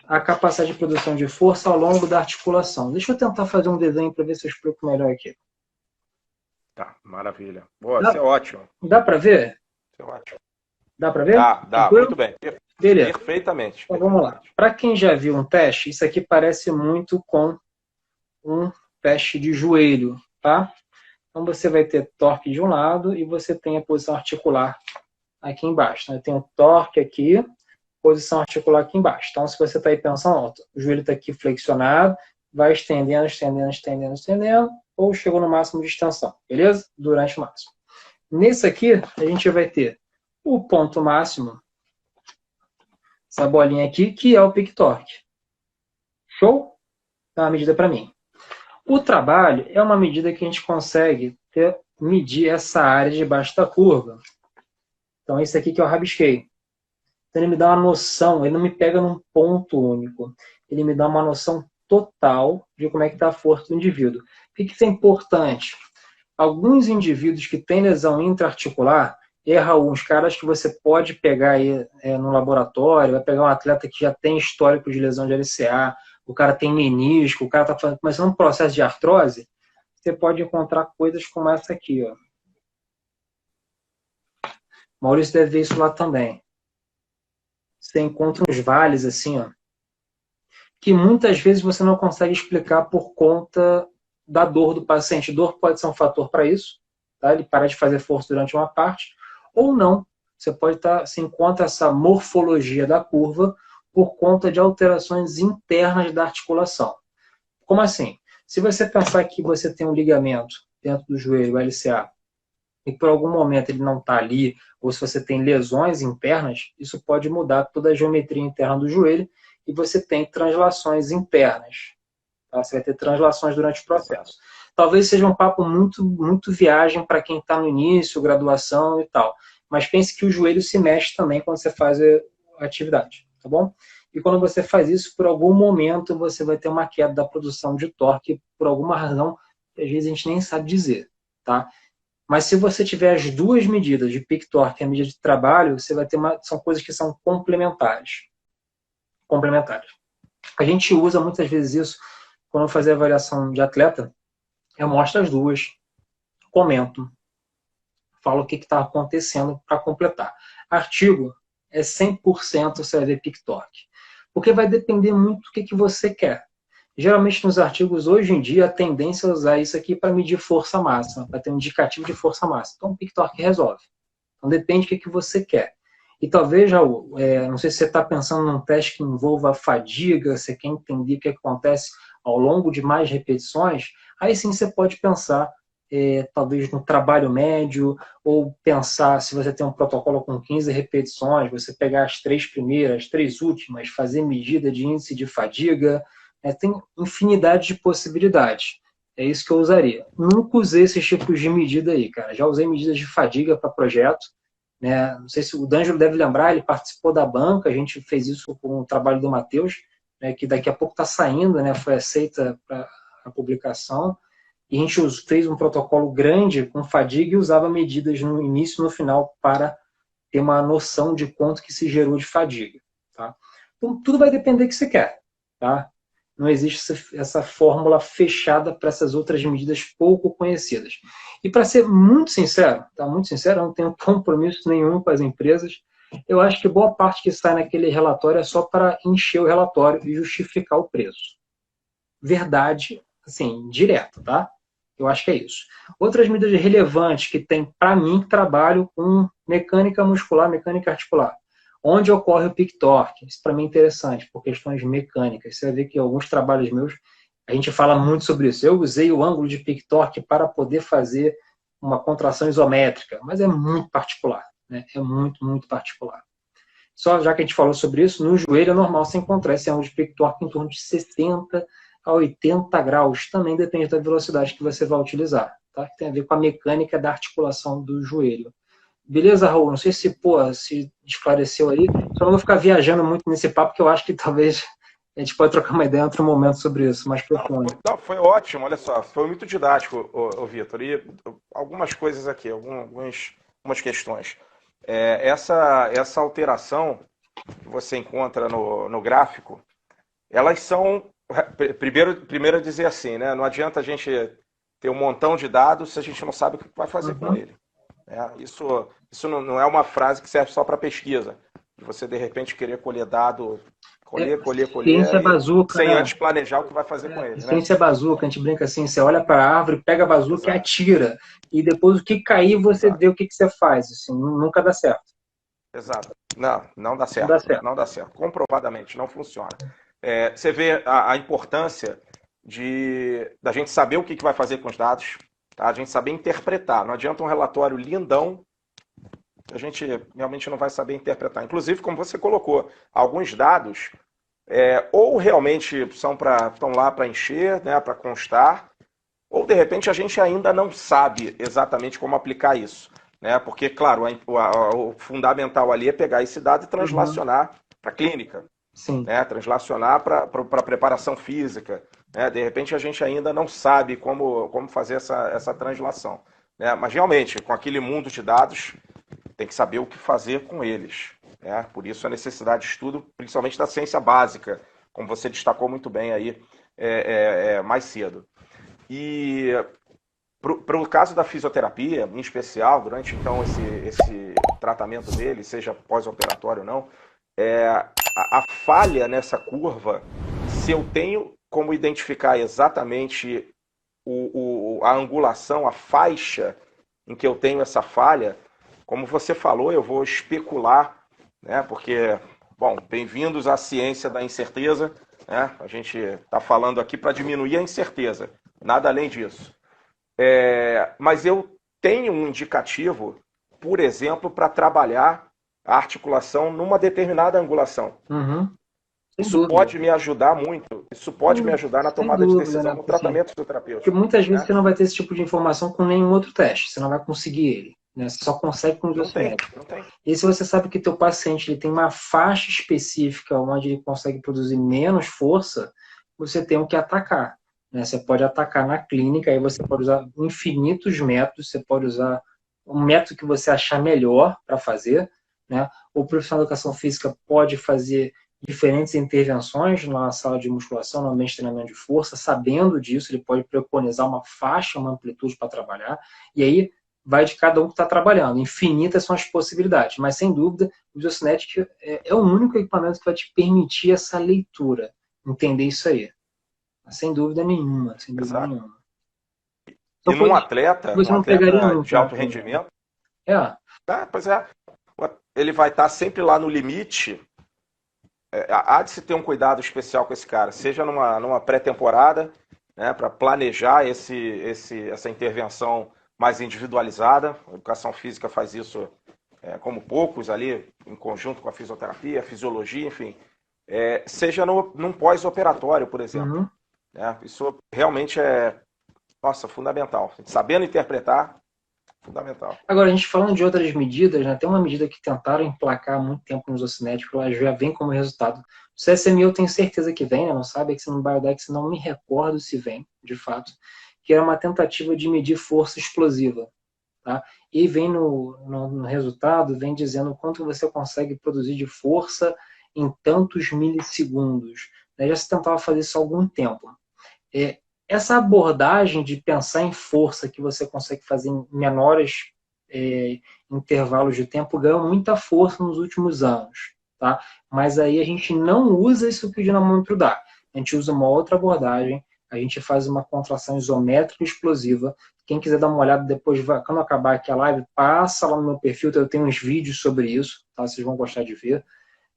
a capacidade de produção de força ao longo da articulação. Deixa eu tentar fazer um desenho para ver se eu explico melhor aqui. Tá, maravilha. Boa, isso é ótimo. Dá para ver? Isso é ótimo. Dá para ver? Dá, muito bem. Beleza. Perfeitamente. Então vamos lá. Para quem já viu um teste, isso aqui parece muito com um teste de joelho, tá? Então você vai ter torque de um lado e você tem a posição articular aqui embaixo. Né? Tem o torque aqui, posição articular aqui embaixo. Então se você está aí pensando, o joelho está aqui flexionado, vai estendendo, estendendo, estendendo, estendendo, ou chegou no máximo de extensão, beleza? Durante o máximo. Nesse aqui, a gente vai ter o ponto máximo, essa bolinha aqui, que é o pique torque. Show? É uma medida para mim. O trabalho é uma medida que a gente consegue medir essa área debaixo da curva. Então, esse aqui que eu rabisquei. Então, ele me dá uma noção, ele não me pega num ponto único. Ele me dá uma noção total de como é que está a força do indivíduo. Por que isso é importante? Alguns indivíduos que têm lesão intraarticular, uns caras que você pode pegar aí no laboratório, vai pegar um atleta que já tem histórico de lesão de LCA, o cara tem menisco, o cara está começando um processo de artrose, você pode encontrar coisas como essa aqui, ó. Maurício deve ver isso lá também. Você encontra uns vales assim, ó, que muitas vezes você não consegue explicar por conta da dor do paciente. Dor pode ser um fator para isso, tá? Ele para de fazer força durante uma parte, ou não. Você pode se encontra essa morfologia da curva por conta de alterações internas da articulação. Como assim? Se você pensar que você tem um ligamento dentro do joelho, o LCA, e por algum momento ele não está ali, ou se você tem lesões internas, isso pode mudar toda a geometria interna do joelho e você tem translações internas. Tá? Você vai ter translações durante o processo. Talvez seja um papo muito viagem para quem está no início, graduação e tal. Mas pense que o joelho se mexe também quando você faz a atividade, tá bom? E quando você faz isso, por algum momento você vai ter uma queda da produção de torque por alguma razão que às vezes a gente nem sabe dizer, tá? Mas se você tiver as duas medidas de peak torque e a medida de trabalho, você vai ter são coisas que são complementares. Complementares. A gente usa muitas vezes isso quando eu fazer avaliação de atleta, eu mostro as duas, comento, falo o que está acontecendo para completar. Artigo é 100% você vai ver peak torque. Porque vai depender muito do que você quer. Geralmente nos artigos, hoje em dia, a tendência é usar isso aqui para medir força máxima, para ter um indicativo de força máxima. Então, o peak torque resolve. Então, depende do que você quer. E talvez, Raul, não sei se você está pensando num teste que envolva a fadiga, você quer entender o que acontece ao longo de mais repetições, aí sim você pode pensar, talvez, no trabalho médio, ou pensar, se você tem um protocolo com 15 repetições, você pegar as 3 primeiras, as 3 últimas, fazer medida de índice de fadiga. Tem infinidade de possibilidades. É isso que eu usaria. Nunca usei esses tipos de medida aí, cara. Já usei medidas de fadiga para projeto. Né? Não sei se o D'Angelo deve lembrar, ele participou da banca, a gente fez isso com o trabalho do Matheus, né, que daqui a pouco está saindo, né, foi aceita para a publicação. E a gente fez um protocolo grande com fadiga e usava medidas no início e no final para ter uma noção de quanto que se gerou de fadiga. Tá? Então, tudo vai depender do que você quer. Tá? Não existe essa fórmula fechada para essas outras medidas pouco conhecidas. E para ser muito sincero, tá? Muito sincero, eu não tenho compromisso nenhum com as empresas. Eu acho que boa parte que sai naquele relatório é só para encher o relatório e justificar o preço. Verdade, assim, direto, tá? Eu acho que é isso. Outras medidas relevantes que tem para mim, que trabalho com mecânica muscular, mecânica articular. Onde ocorre o peak torque? Isso para mim é interessante, por questões mecânicas. Você vai ver que alguns trabalhos meus, a gente fala muito sobre isso. Eu usei o ângulo de peak torque para poder fazer uma contração isométrica, mas é muito particular. Né? É muito particular. Só já que a gente falou sobre isso, no joelho é normal você encontrar esse ângulo de peak torque em torno de 60 a 80 graus. Também depende da velocidade que você vai utilizar. Tá? Que tem a ver com a mecânica da articulação do joelho. Beleza, Raul? Não sei se esclareceu aí. Só não vou ficar viajando muito nesse papo, que eu acho que talvez a gente pode trocar uma ideia em outro momento sobre isso, mais profundo. Não, foi ótimo, olha só. Foi muito didático, o Vitor. E algumas coisas aqui, algumas questões. Essa alteração que você encontra no gráfico, elas são... Primeiro dizer assim, né? Não adianta a gente ter um montão de dados se a gente não sabe o que vai fazer com ele. Isso não é uma frase que serve só para pesquisa. Você, de repente, querer colher dado, colher, ciência bazuca, sem né? Antes planejar o que vai fazer com ele. Ciência bazuca, a gente brinca assim, você olha para a árvore, pega a bazuca e atira. E depois o que cair, você vê o que você faz. Assim, nunca dá certo. Exato. Não dá certo. Não dá certo. Não dá certo. Comprovadamente, não funciona. Você vê a importância da gente saber o que vai fazer com os dados, tá? A gente saber interpretar. Não adianta um relatório lindão, a gente realmente não vai saber interpretar. Inclusive, como você colocou, alguns dados ou realmente estão lá para encher, né, para constar, ou de repente a gente ainda não sabe exatamente como aplicar isso. Né? Porque, claro, o fundamental ali é pegar esse dado e translacionar para a clínica. Sim. Né? Translacionar para a preparação física. Né? De repente a gente ainda não sabe como fazer essa translação. Né? Mas realmente, com aquele mundo de dados, tem que saber o que fazer com eles. Né? Por isso a necessidade de estudo, principalmente da ciência básica, como você destacou muito bem aí mais cedo. E para o caso da fisioterapia, em especial, durante então esse tratamento dele, seja pós-operatório ou não, a falha nessa curva, se eu tenho como identificar exatamente a angulação, a faixa em que eu tenho essa falha, como você falou, eu vou especular, né? Porque, bom, bem-vindos à ciência da incerteza, né? A gente está falando aqui para diminuir a incerteza, nada além disso. Mas eu tenho um indicativo, por exemplo, para trabalhar a articulação numa determinada angulação. Uhum. Isso pode me ajudar muito. Isso pode me ajudar na tomada de decisão no tratamento Porque fisioterapêutico. muitas vezes você não vai ter esse tipo de informação com nenhum outro teste. Você não vai conseguir ele. Né? Você só consegue com o isocinético. Não tem. E se você sabe que teu paciente ele tem uma faixa específica onde ele consegue produzir menos força, você tem o que atacar. Né? Você pode atacar na clínica, aí você pode usar infinitos métodos, você pode usar um método que você achar melhor para fazer. Né? O profissional de educação física pode fazer diferentes intervenções na sala de musculação, no ambiente de treinamento de força, sabendo disso, ele pode preconizar uma faixa, uma amplitude para trabalhar, e aí vai de cada um que está trabalhando. Infinitas são as possibilidades, mas sem dúvida, o Isocinetic é o único equipamento que vai te permitir essa leitura, entender isso aí. Sem dúvida nenhuma, sem dúvida nenhuma. Então, e num atleta, você não pegaria nunca, de alto rendimento, pois é. Ele vai estar sempre lá no limite. Há de se ter um cuidado especial com esse cara, seja numa pré-temporada, né, para planejar essa intervenção mais individualizada. A educação física faz isso como poucos ali, em conjunto com a fisioterapia, a fisiologia, enfim. Seja num pós-operatório, por exemplo. Uhum. Isso realmente fundamental. Sabendo interpretar, fundamental. Agora, a gente falando de outras medidas, né, tem uma medida que tentaram emplacar há muito tempo nos isocinéticos, ela já vem como resultado. O CSMI eu tenho certeza que vem, né, não sabe, que se no Biodex não me recordo se vem, de fato, que era uma tentativa de medir força explosiva. Tá? E vem no resultado, vem dizendo quanto você consegue produzir de força em tantos milissegundos. Já se tentava fazer isso há algum tempo. Essa abordagem de pensar em força que você consegue fazer em menores intervalos de tempo ganhou muita força nos últimos anos. Tá? Mas aí a gente não usa isso que o dinamômetro dá. A gente usa uma outra abordagem, a gente faz uma contração isométrica explosiva. Quem quiser dar uma olhada depois, quando acabar aqui a live, passa lá no meu perfil, eu tenho uns vídeos sobre isso, tá? Vocês vão gostar de ver.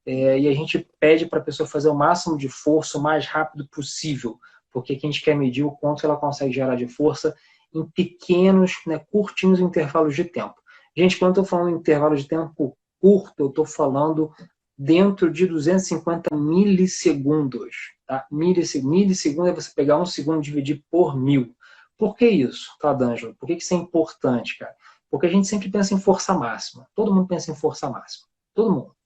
E a gente pede para a pessoa fazer o máximo de força o mais rápido possível, porque aqui a gente quer medir o quanto ela consegue gerar de força em pequenos, né, curtinhos intervalos de tempo. Gente, quando eu estou falando em intervalo de tempo curto, eu estou falando dentro de 250 milissegundos. Tá? Milissegundo é você pegar 1 segundo e dividir por 1000. Por que isso, tá, D'Angelo? Por que isso é importante, cara? Porque a gente sempre pensa em força máxima. Todo mundo pensa em força máxima. Todo mundo.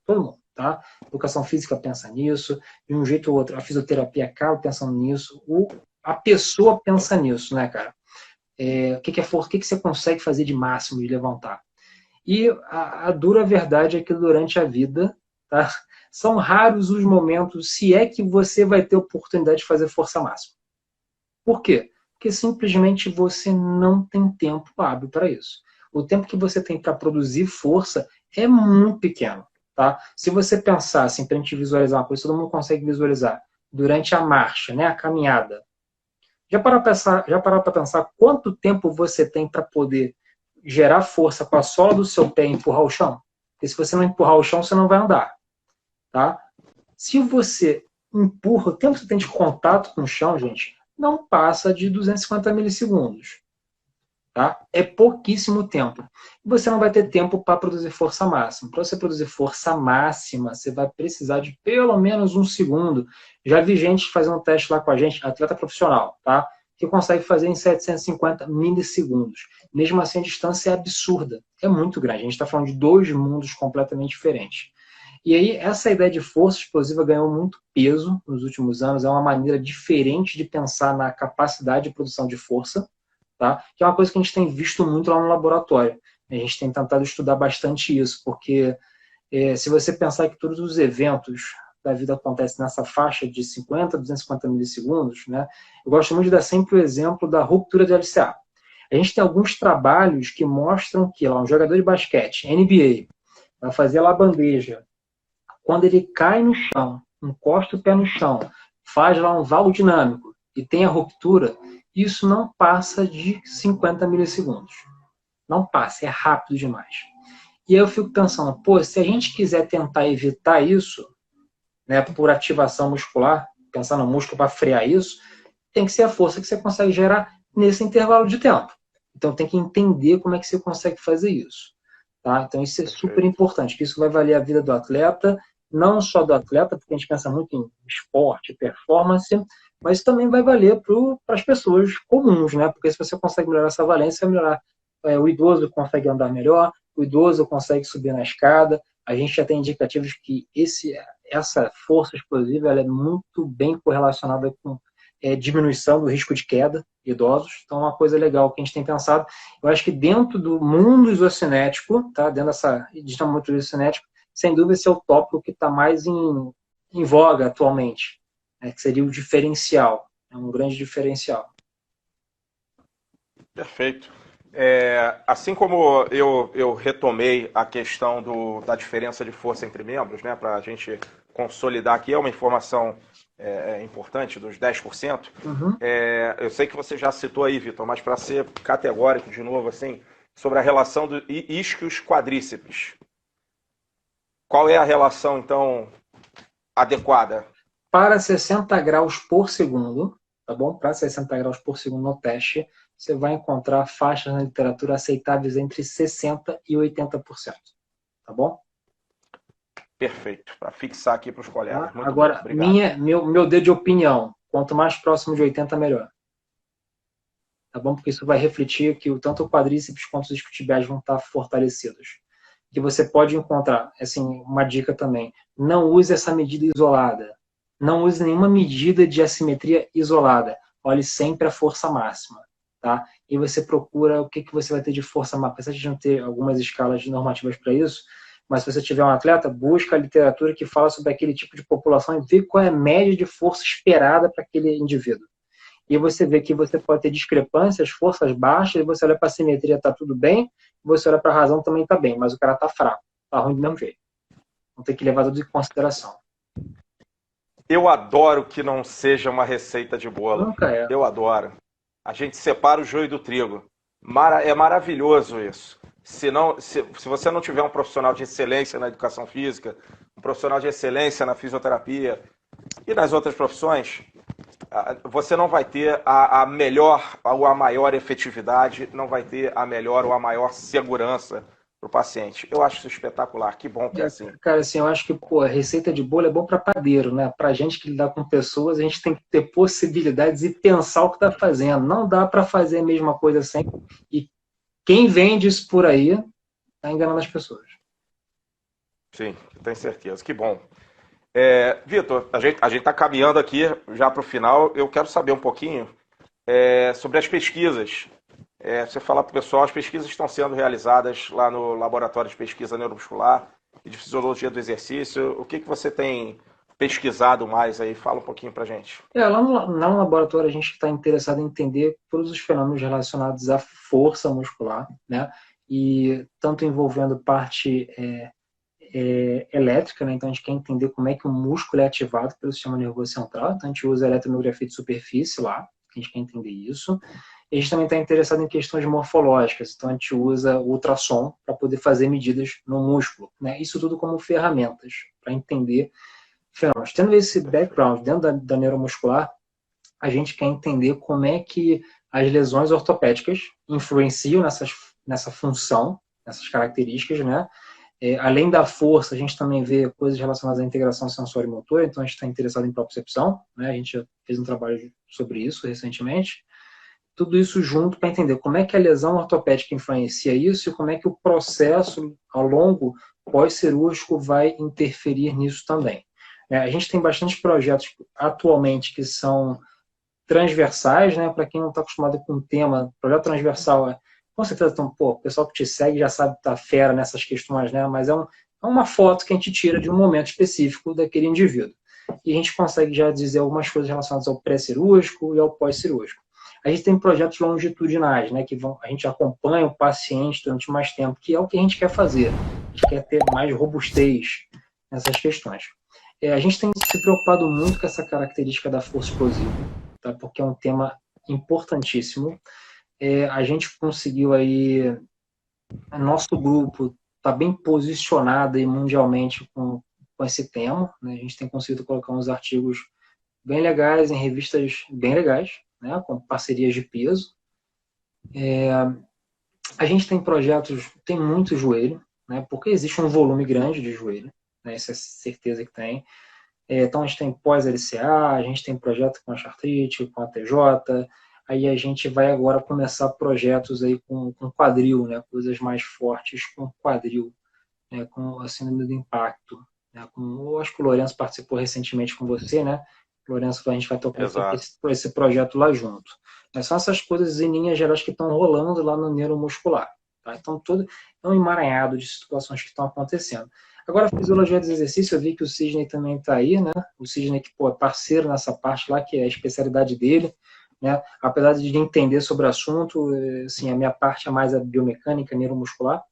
Todo mundo, tá? A educação física pensa nisso, de um jeito ou outro. A fisioterapia acaba pensando nisso. A pessoa pensa nisso, né, cara? O que é força? O que você consegue fazer de máximo, de levantar? E a dura verdade é que durante a vida, tá, são raros os momentos, se é que você vai ter oportunidade de fazer força máxima. Por quê? Porque simplesmente você não tem tempo hábil para isso. O tempo que você tem para produzir força é muito pequeno. Tá? Se você pensar, assim, para a gente visualizar uma coisa, todo mundo consegue visualizar, durante a marcha, né, a caminhada, já parou para pensar quanto tempo você tem para poder gerar força com a sola do seu pé e empurrar o chão? Porque se você não empurrar o chão, você não vai andar. Tá? Se você empurra, o tempo que você tem de contato com o chão, gente, não passa de 250 milissegundos. Tá? É pouquíssimo tempo. Você não vai ter tempo para produzir força máxima. Para você produzir força máxima, você vai precisar de pelo menos 1 segundo. Já vi gente fazendo um teste lá com a gente, atleta profissional, tá? Que consegue fazer em 750 milissegundos. Mesmo assim, a distância é absurda. É muito grande. A gente está falando de 2 mundos completamente diferentes. E aí, essa ideia de força explosiva ganhou muito peso nos últimos anos. É uma maneira diferente de pensar na capacidade de produção de força. Tá? Que é uma coisa que a gente tem visto muito lá no laboratório. A gente tem tentado estudar bastante isso, porque se você pensar que todos os eventos da vida acontece nessa faixa de 50 a 250 milissegundos, né? Eu gosto muito de dar sempre o exemplo da ruptura de LCA. A gente tem alguns trabalhos que mostram que lá, um jogador de basquete, NBA, vai fazer lá a bandeja. Quando ele cai no chão, encosta o pé no chão, faz lá um valo dinâmico e tem a ruptura, isso não passa de 50 milissegundos. Não passa, é rápido demais. E aí eu fico pensando, pô, se a gente quiser tentar evitar isso, né, por ativação muscular, pensar no músculo para frear isso, tem que ser a força que você consegue gerar nesse intervalo de tempo. Então tem que entender como é que você consegue fazer isso. Tá? Então isso é super importante, que isso vai valer a vida do atleta, não só do atleta, porque a gente pensa muito em esporte, performance, mas também vai valer para as pessoas comuns, né? Porque se você consegue melhorar essa valência, vai melhorar. O idoso consegue andar melhor, o idoso consegue subir na escada. A gente já tem indicativos que essa força explosiva ela é muito bem correlacionada com diminuição do risco de queda em idosos. Então, é uma coisa legal que a gente tem pensado. Eu acho que dentro do mundo isocinético, tá? Dentro dessa dinâmica isocinética, sem dúvida esse é o tópico que está mais em voga atualmente, né? Que seria o diferencial, um grande diferencial. Perfeito. Assim como eu retomei a questão da diferença de força entre membros, né, para a gente consolidar aqui, é uma informação importante dos 10%. Uhum. Eu sei que você já citou aí, Vitor, mas para ser categórico de novo, assim, sobre a relação do isquios quadríceps. Qual é a relação, então, adequada? Para 60 graus por segundo, tá bom? Para 60 graus por segundo no teste, você vai encontrar faixas na literatura aceitáveis entre 60% e 80%. Tá bom? Perfeito. Para fixar aqui para os colegas. Tá? Muito Agora, bem, obrigado. meu dedo de opinião, quanto mais próximo de 80, melhor. Tá bom? Porque isso vai refletir que tanto o quadríceps quanto os isquiotibiais vão estar fortalecidos. Que você pode encontrar, assim, uma dica também, não use essa medida isolada. Não use nenhuma medida de assimetria isolada. Olhe sempre a força máxima. Tá? E você procura o que você vai ter de força máxima. Apesar de não ter algumas escalas normativas para isso, mas se você tiver um atleta, busca a literatura que fala sobre aquele tipo de população e vê qual é a média de força esperada para aquele indivíduo. E você vê que você pode ter discrepâncias, forças baixas, e você olha para a simetria, está tudo bem, você olha para a razão, também está bem, mas o cara está fraco, está ruim do mesmo jeito. Então tem que levar tudo em consideração. Eu adoro que não seja uma receita de bolo. Nunca é. Eu adoro. A gente separa o joio do trigo. É maravilhoso isso. Se você não tiver um profissional de excelência na educação física, um profissional de excelência na fisioterapia e nas outras profissões, você não vai ter a melhor ou a maior efetividade, não vai ter a melhor ou a maior segurança para o paciente. Eu acho isso espetacular. Que bom que é assim. Cara, assim, eu acho que a receita de bolo é bom para padeiro, né? Para gente que lidar com pessoas, a gente tem que ter possibilidades e pensar o que está fazendo. Não dá para fazer a mesma coisa sempre. E quem vende isso por aí está enganando as pessoas. Sim, tenho certeza. Que bom. Vitor, a gente está caminhando aqui já para o final. Eu quero saber um pouquinho sobre as pesquisas. Você fala para o pessoal, as pesquisas estão sendo realizadas lá no Laboratório de Pesquisa Neuromuscular e de Fisiologia do Exercício. O que você tem pesquisado mais aí? Fala um pouquinho para a gente. Lá no laboratório a gente está interessado em entender todos os fenômenos relacionados à força muscular, né? E tanto envolvendo parte elétrica, né? Então a gente quer entender como é que o músculo é ativado pelo sistema nervoso central. Então a gente usa a eletromiografia de superfície lá, a gente quer entender isso. E a gente também está interessado em questões morfológicas, então a gente usa o ultrassom para poder fazer medidas no músculo, né? Isso tudo como ferramentas para entender fenômenos. Tendo esse background dentro da neuromuscular, a gente quer entender como é que as lesões ortopédicas influenciam nessa função, nessas características, né? Além da força, a gente também vê coisas relacionadas à integração sensório-motor, então a gente está interessado em propriocepção, né? A gente já fez um trabalho sobre isso recentemente. Tudo isso junto para entender como é que a lesão ortopédica influencia isso e como é que o processo ao longo pós-cirúrgico vai interferir nisso também. A gente tem bastante projetos atualmente que são transversais, né? Para quem não está acostumado com o tema, projeto transversal com certeza, então, o pessoal que te segue já sabe que tá fera nessas questões, né? Mas é um É uma foto que a gente tira de um momento específico daquele indivíduo. E a gente consegue já dizer algumas coisas relacionadas ao pré-cirúrgico e ao pós-cirúrgico. A gente tem projetos longitudinais, né, que a gente acompanha o paciente durante mais tempo, que é o que a gente quer fazer. A gente quer ter mais robustez nessas questões. A gente tem se preocupado muito com essa característica da força explosiva, tá? Porque é um tema importantíssimo. A gente conseguiu aí, nosso grupo está bem posicionado aí mundialmente com esse tema, né? A gente tem conseguido colocar uns artigos bem legais em revistas bem legais, né? Com parcerias de peso. A gente tem projetos, tem muito joelho, né? Porque existe um volume grande de joelho, né? Isso é certeza que tem. Então a gente tem pós-LCA, a gente tem projeto com a artrite, com a TJ, aí a gente vai agora começar projetos aí com quadril, né? Coisas mais fortes com quadril, né? Com a síndrome do impacto. Né? Eu acho que o Lourenço participou recentemente com você, né? Lourenço, a gente vai tocar esse projeto lá junto. Mas são essas coisas em linhas gerais que estão rolando lá no neuromuscular. Tá? Então, é um emaranhado de situações que estão acontecendo. Agora, a fisiologia dos exercícios, eu vi que o Sidney também está aí, né? O Sidney que é parceiro nessa parte lá, que é a especialidade dele. Né? Apesar de entender sobre o assunto, assim, a minha parte é mais a biomecânica neuromuscular.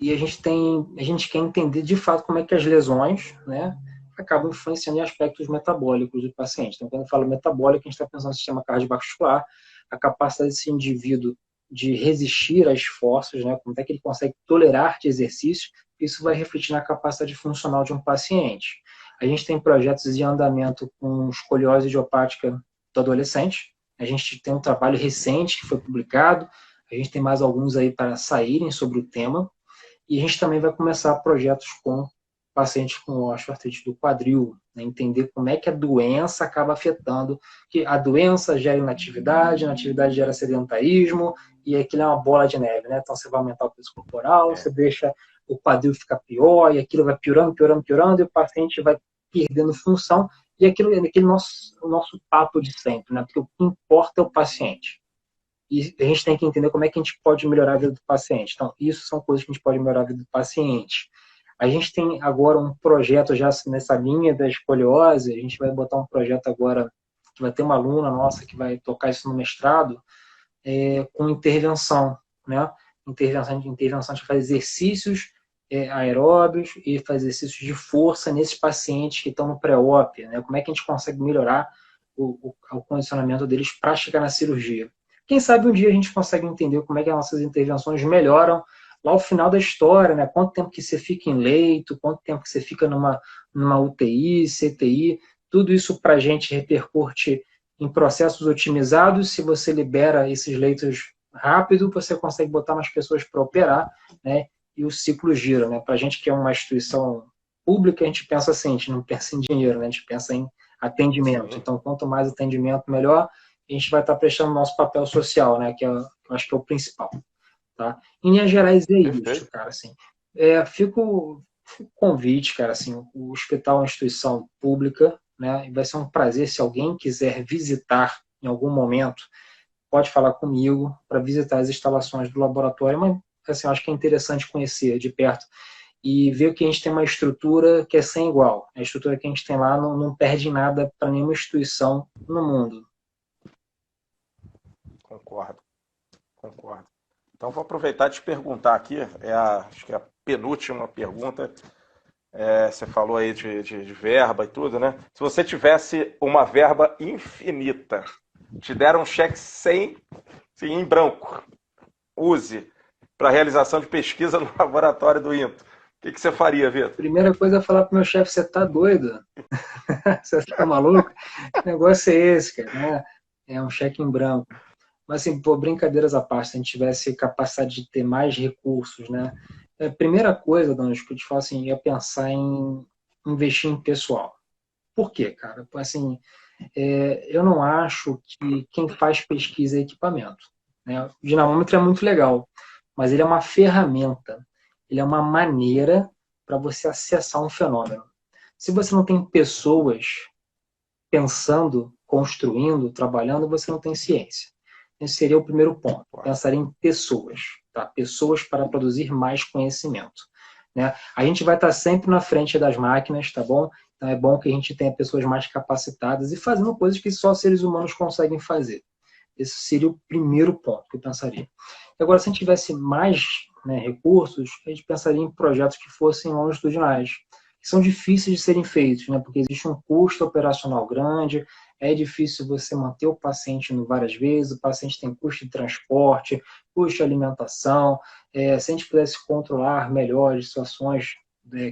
E a gente quer entender de fato como é que as lesões, né, acabam influenciando em aspectos metabólicos do paciente. Então, quando eu falo metabólico, a gente está pensando no sistema cardiovascular, a capacidade desse indivíduo de resistir a esforços, né, como é que ele consegue tolerar de exercício, isso vai refletir na capacidade funcional de um paciente. A gente tem projetos de andamento com escoliose idiopática do adolescente, a gente tem um trabalho recente que foi publicado, a gente tem mais alguns aí para saírem sobre o tema, e a gente também vai começar projetos com pacientes com osteoartrite do quadril, né? Entender como é que a doença acaba afetando, que a doença gera inatividade, a inatividade gera sedentarismo, e aquilo é uma bola de neve, né? Então você vai aumentar o peso corporal, você deixa o quadril ficar pior, e aquilo vai piorando, piorando, piorando, e o paciente vai perdendo função, e aquilo é o nosso papo de sempre, né? Porque o que importa é o paciente. E a gente tem que entender como é que a gente pode melhorar a vida do paciente. Então, isso são coisas que a gente pode melhorar a vida do paciente. A gente tem agora um projeto já nessa linha da escoliose, a gente vai botar um projeto agora, que vai ter uma aluna nossa que vai tocar isso no mestrado, com intervenção, né? Intervenção de fazer exercícios aeróbios e fazer exercícios de força nesses pacientes que estão no pré-op, né? Como é que a gente consegue melhorar o condicionamento deles para chegar na cirurgia. Quem sabe um dia a gente consegue entender como é que as nossas intervenções melhoram lá ao final da história, né? Quanto tempo que você fica em leito, quanto tempo que você fica numa UTI, CTI, tudo isso para a gente repercute em processos otimizados. Se você libera esses leitos rápido, você consegue botar mais pessoas para operar, né? E o ciclo gira, né? Para a gente que é uma instituição pública, a gente pensa assim, a gente não pensa em dinheiro, né? A gente pensa em atendimento. Sim. Então, quanto mais atendimento, melhor. A gente vai estar prestando nosso papel social, né? Que eu acho que é o principal. Tá? Em linhas gerais é isso, cara. Assim, fico convite, cara. Assim, o hospital é uma instituição pública, né? E vai ser um prazer se alguém quiser visitar em algum momento, pode falar comigo para visitar as instalações do laboratório. Mas assim, eu acho que é interessante conhecer de perto e ver que a gente tem uma estrutura que é sem igual. A estrutura que a gente tem lá não perde nada para nenhuma instituição no mundo. Concordo. Então, vou aproveitar e te perguntar aqui, acho que é a penúltima pergunta. Você falou aí de verba e tudo, né? Se você tivesse uma verba infinita, te deram um cheque em branco, use, para realização de pesquisa no laboratório do INTO, o que você faria, Vitor? Primeira coisa é falar pro meu chefe, você tá doido? Você tá maluco? Que negócio é esse, cara? Né? É um cheque em branco. Mas, assim, brincadeiras à parte, se a gente tivesse capacidade de ter mais recursos, né? A primeira coisa, Dona, que eu te falo assim, é pensar em investir em pessoal. Por quê, cara? Assim, eu não acho que quem faz pesquisa é equipamento. Né? O dinamômetro é muito legal, mas ele é uma ferramenta. Ele é uma maneira para você acessar um fenômeno. Se você não tem pessoas pensando, construindo, trabalhando, você não tem ciência. Esse seria o primeiro ponto. Pensar em pessoas. Tá? Pessoas para produzir mais conhecimento. né? A gente vai estar sempre na frente das máquinas, tá bom? Então é bom que a gente tenha pessoas mais capacitadas e fazendo coisas que só seres humanos conseguem fazer. Esse seria o primeiro ponto que eu pensaria. Agora, se a gente tivesse mais, né, recursos, a gente pensaria em projetos que fossem longitudinais, que são difíceis de serem feitos, né, porque existe um custo operacional grande, é difícil você manter o paciente indo várias vezes, o paciente tem custo de transporte, custo de alimentação. Se a gente pudesse controlar melhor as situações,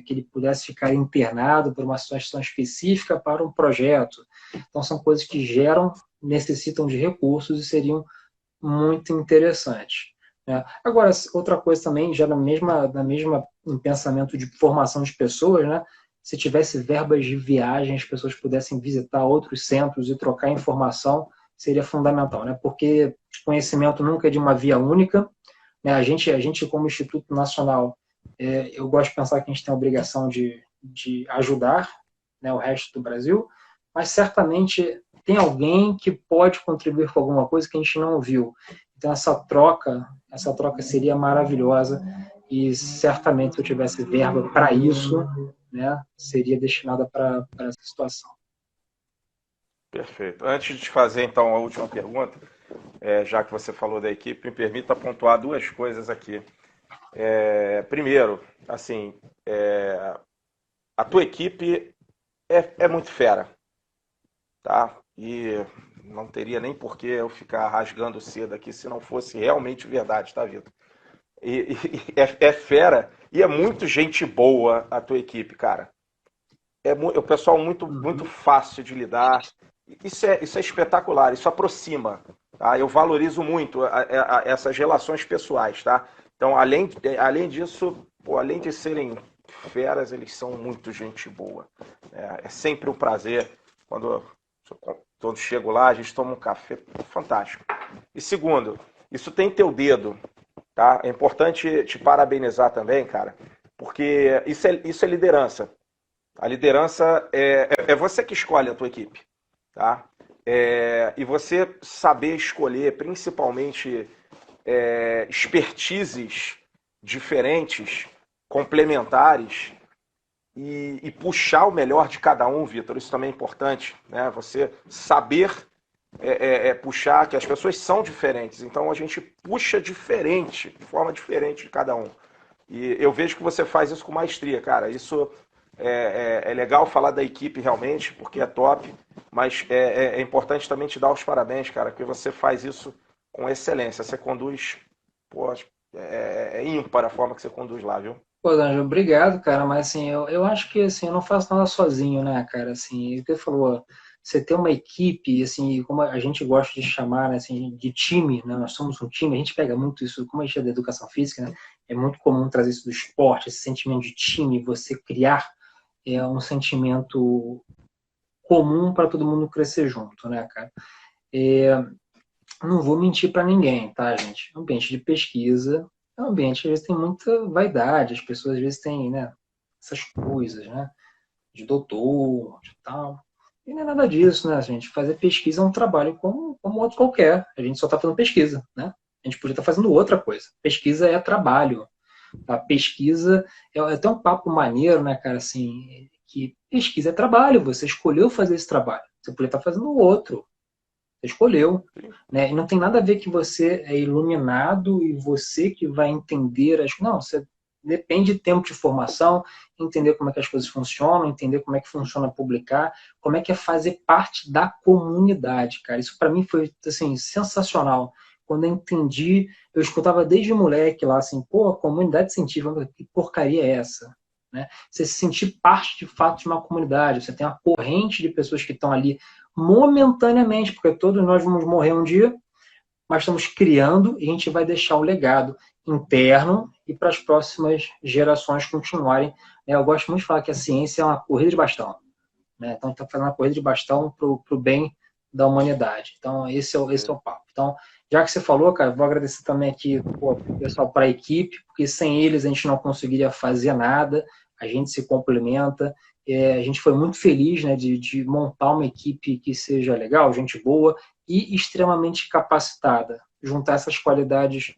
que ele pudesse ficar internado por uma situação específica para um projeto. Então, são coisas que necessitam de recursos e seriam muito interessantes, né? Agora, outra coisa também, já em pensamento de formação de pessoas, né? Se tivesse verbas de viagem, as pessoas pudessem visitar outros centros e trocar informação, seria fundamental, né? Porque conhecimento nunca é de uma via única, né? A gente como Instituto Nacional, eu gosto de pensar que a gente tem a obrigação de ajudar, né, o resto do Brasil, mas certamente tem alguém que pode contribuir com alguma coisa que a gente não viu. Então essa troca seria maravilhosa e certamente se eu tivesse verba para isso, né, seria destinada para essa situação. Perfeito. Antes de fazer então a última pergunta, já que você falou da equipe, me permita pontuar duas coisas aqui. Primeiro, assim, a tua equipe é muito fera, tá? E não teria nem por que eu ficar rasgando cedo aqui se não fosse realmente verdade, tá, Vitor? E é fera e é muito gente boa a tua equipe, cara. É o pessoal muito fácil de lidar. Isso é espetacular, isso aproxima. Tá? Eu valorizo muito essas relações pessoais, tá? Então, além disso, além de serem feras, eles são muito gente boa. É sempre um prazer quando chego lá, a gente toma um café fantástico. E segundo, isso tem teu dedo, tá? É importante te parabenizar também, cara, porque isso é liderança. A liderança é você que escolhe a tua equipe, tá? E você saber escolher, principalmente, expertises diferentes, complementares, e puxar o melhor de cada um, Vitor, isso também é importante, né? Você saber puxar, que as pessoas são diferentes, então a gente puxa diferente, de forma diferente de cada um. E eu vejo que você faz isso com maestria, cara. Isso é legal falar da equipe realmente, porque é top, mas é importante também te dar os parabéns, cara, porque você faz isso com excelência. Você conduz, pô, é ímpar a forma que você conduz lá, viu? Pô, D'Angelo, obrigado, cara, mas assim, eu acho que assim, eu não faço nada sozinho, né, cara, assim, o que você falou, você ter uma equipe, assim, como a gente gosta de chamar, né, assim, de time, né, nós somos um time, a gente pega muito isso, como a gente é da educação física, né, é muito comum trazer isso do esporte, esse sentimento de time, você criar um sentimento comum para todo mundo crescer junto, né, cara. Não vou mentir para ninguém, tá, gente? Ambiente de pesquisa é um ambiente que às vezes tem muita vaidade, as pessoas às vezes têm, né, essas coisas, né, de doutor, de tal. E não é nada disso, né, gente? Fazer pesquisa é um trabalho como outro qualquer. A gente só está fazendo pesquisa, né? A gente podia estar fazendo outra coisa. Pesquisa é trabalho. A pesquisa é até um papo maneiro, né, cara, assim, que pesquisa é trabalho. Você escolheu fazer esse trabalho. Você podia estar fazendo outro. Você escolheu, né? E não tem nada a ver que você é iluminado e você que vai entender as... Não, você depende de tempo de formação, entender como é que as coisas funcionam, entender como é que funciona publicar, como é que é fazer parte da comunidade, cara. Isso para mim foi, assim, sensacional. Quando eu entendi, eu escutava desde moleque lá, assim, pô, a comunidade científica, que porcaria é essa? Né? Você se sentir parte de fato de uma comunidade, você tem uma corrente de pessoas que estão ali momentaneamente, porque todos nós vamos morrer um dia, mas estamos criando e a gente vai deixar um legado interno e para as próximas gerações continuarem. Eu gosto muito de falar que a ciência é uma corrida de bastão, né? Então, está fazendo uma corrida de bastão para o bem da humanidade. Então, esse é o papo. Então, já que você falou, cara, vou agradecer também aqui o pessoal para a equipe, porque sem eles a gente não conseguiria fazer nada, a gente se complementa. A gente foi muito feliz, né, de montar uma equipe que seja legal, gente boa e extremamente capacitada. Juntar essas qualidades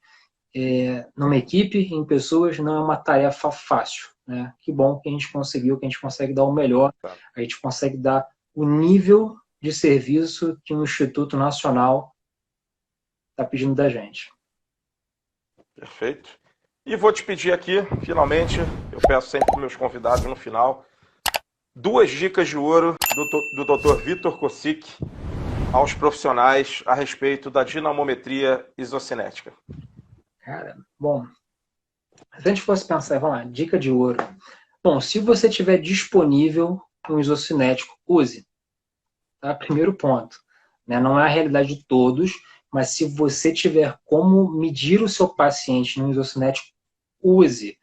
numa equipe, em pessoas, não é uma tarefa fácil, né? Que bom que a gente conseguiu, que a gente consegue dar o melhor, a gente consegue dar o nível de serviço que o Instituto Nacional está pedindo da gente. Perfeito. E vou te pedir aqui, finalmente, eu peço sempre para meus convidados no final, 2 dicas de ouro do Dr. Vitor Kosick aos profissionais a respeito da dinamometria isocinética. Cara, bom, se a gente fosse pensar, vamos lá, dica de ouro. Bom, se você tiver disponível um isocinético, use. Tá? Primeiro ponto. Né? Não é a realidade de todos, mas se você tiver como medir o seu paciente no isocinético, use.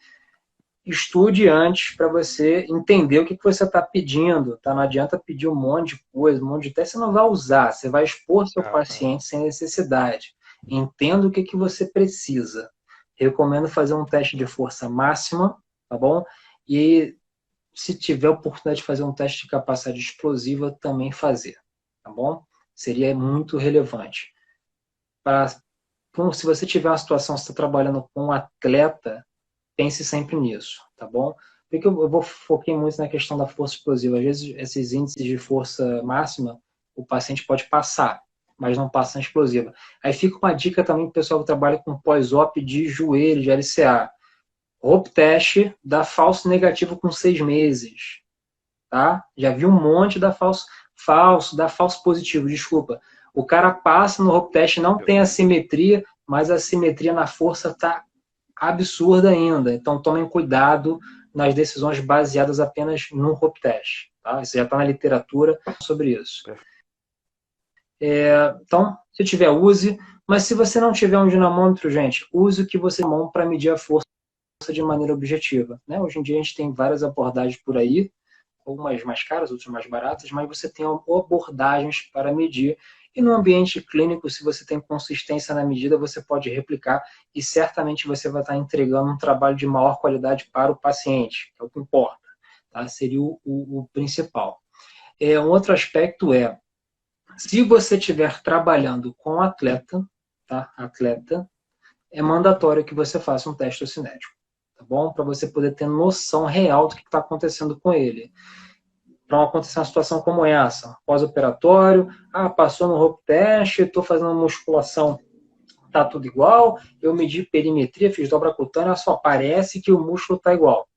Estude antes para você entender o que você está pedindo. Tá? Não adianta pedir um monte de coisa, um monte de teste, você não vai usar. Você vai expor seu paciente sem necessidade. Entenda o que você precisa. Recomendo fazer um teste de força máxima, tá bom? E se tiver a oportunidade de fazer um teste de capacidade explosiva, também fazer, tá bom? Seria muito relevante. Se você tiver uma situação, você está trabalhando com um atleta, pense sempre nisso, tá bom? Porque eu foquei muito na questão da força explosiva. Às vezes, esses índices de força máxima, o paciente pode passar, mas não passa na explosiva. Aí fica uma dica também para o pessoal que trabalha com pós-op de joelho, de LCA. Rope teste dá falso negativo com 6 meses. Tá? Já vi um monte da dá falso positivo, desculpa. O cara passa no rope teste, não tem assimetria, mas a assimetria na força está absurda ainda. Então tomem cuidado nas decisões baseadas apenas no rope teste. Tá? Isso já está na literatura sobre isso. Então, se tiver, use. Mas se você não tiver um dinamômetro, gente, use o que você mão para medir a força de maneira objetiva. Né? Hoje em dia a gente tem várias abordagens por aí, algumas mais caras, outras mais baratas, mas você tem abordagens para medir. E no ambiente clínico, se você tem consistência na medida, você pode replicar e certamente você vai estar entregando um trabalho de maior qualidade para o paciente, que é o que importa. Tá? Seria o principal. Um outro aspecto se você estiver trabalhando com atleta, tá? Atleta, é mandatório que você faça um teste cinético, tá bom? Para você poder ter noção real do que está acontecendo com ele. Para não acontecer uma situação como essa, pós-operatório, passou no rope test, estou fazendo musculação, tá tudo igual, eu medi perimetria, fiz dobra cutânea, só parece que o músculo está igual.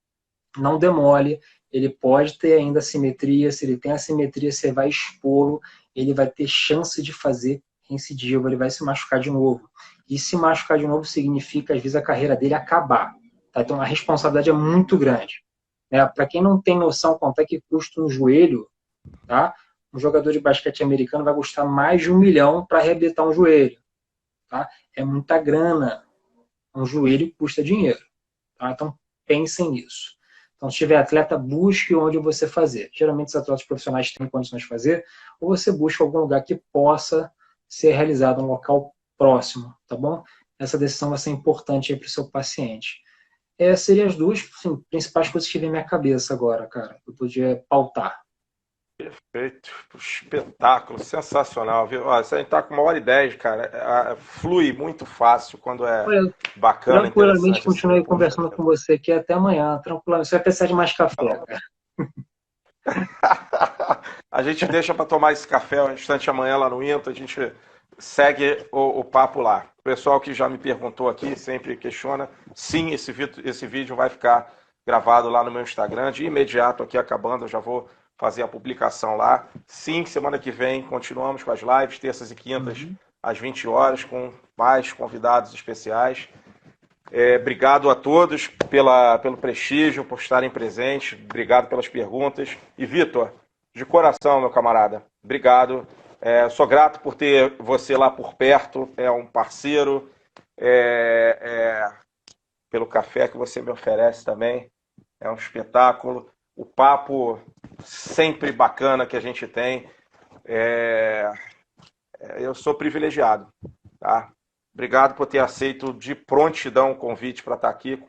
Não demole, ele pode ter ainda assimetria, se ele tem assimetria, você vai expô-lo, ele vai ter chance de fazer recidiva, ele vai se machucar de novo. E se machucar de novo significa, às vezes, a carreira dele acabar. Tá? Então, a responsabilidade é muito grande. Para quem não tem noção quanto é que custa um joelho, tá? Um jogador de basquete americano vai custar mais de 1 milhão para reabilitar um joelho. Tá? É muita grana. Um joelho custa dinheiro. Tá? Então, pensem nisso. Então, se tiver atleta, busque onde você fazer. Geralmente, os atletas profissionais têm condições de fazer, ou você busca algum lugar que possa ser realizado, um local próximo, tá bom? Essa decisão vai ser importante para o seu paciente. Seriam as duas principais coisas que vem na minha cabeça agora, cara. Eu podia pautar. Perfeito. Espetáculo, sensacional, viu? Ó, você está com 1h10, cara. Flui muito fácil quando é bacana, tranquilamente interessante. continuei conversando com você aqui até amanhã. Tranquilamente. Você vai precisar de mais café, cara. A gente deixa para tomar esse café um instante amanhã lá no INTA, a gente segue o papo lá. O pessoal que já me perguntou aqui, sempre questiona, sim, esse vídeo vai ficar gravado lá no meu Instagram, de imediato aqui acabando, eu já vou fazer a publicação lá. Sim, semana que vem continuamos com as lives, terças e quintas, às 20 horas, com mais convidados especiais. Obrigado a todos pelo prestígio, por estarem presentes. Obrigado pelas perguntas. E, Vitor, de coração, meu camarada, obrigado. Sou grato por ter você lá por perto. É um parceiro. Pelo café que você me oferece também. É um espetáculo. O papo sempre bacana que a gente tem. Eu sou privilegiado, tá? Obrigado por ter aceito de prontidão o convite para estar aqui.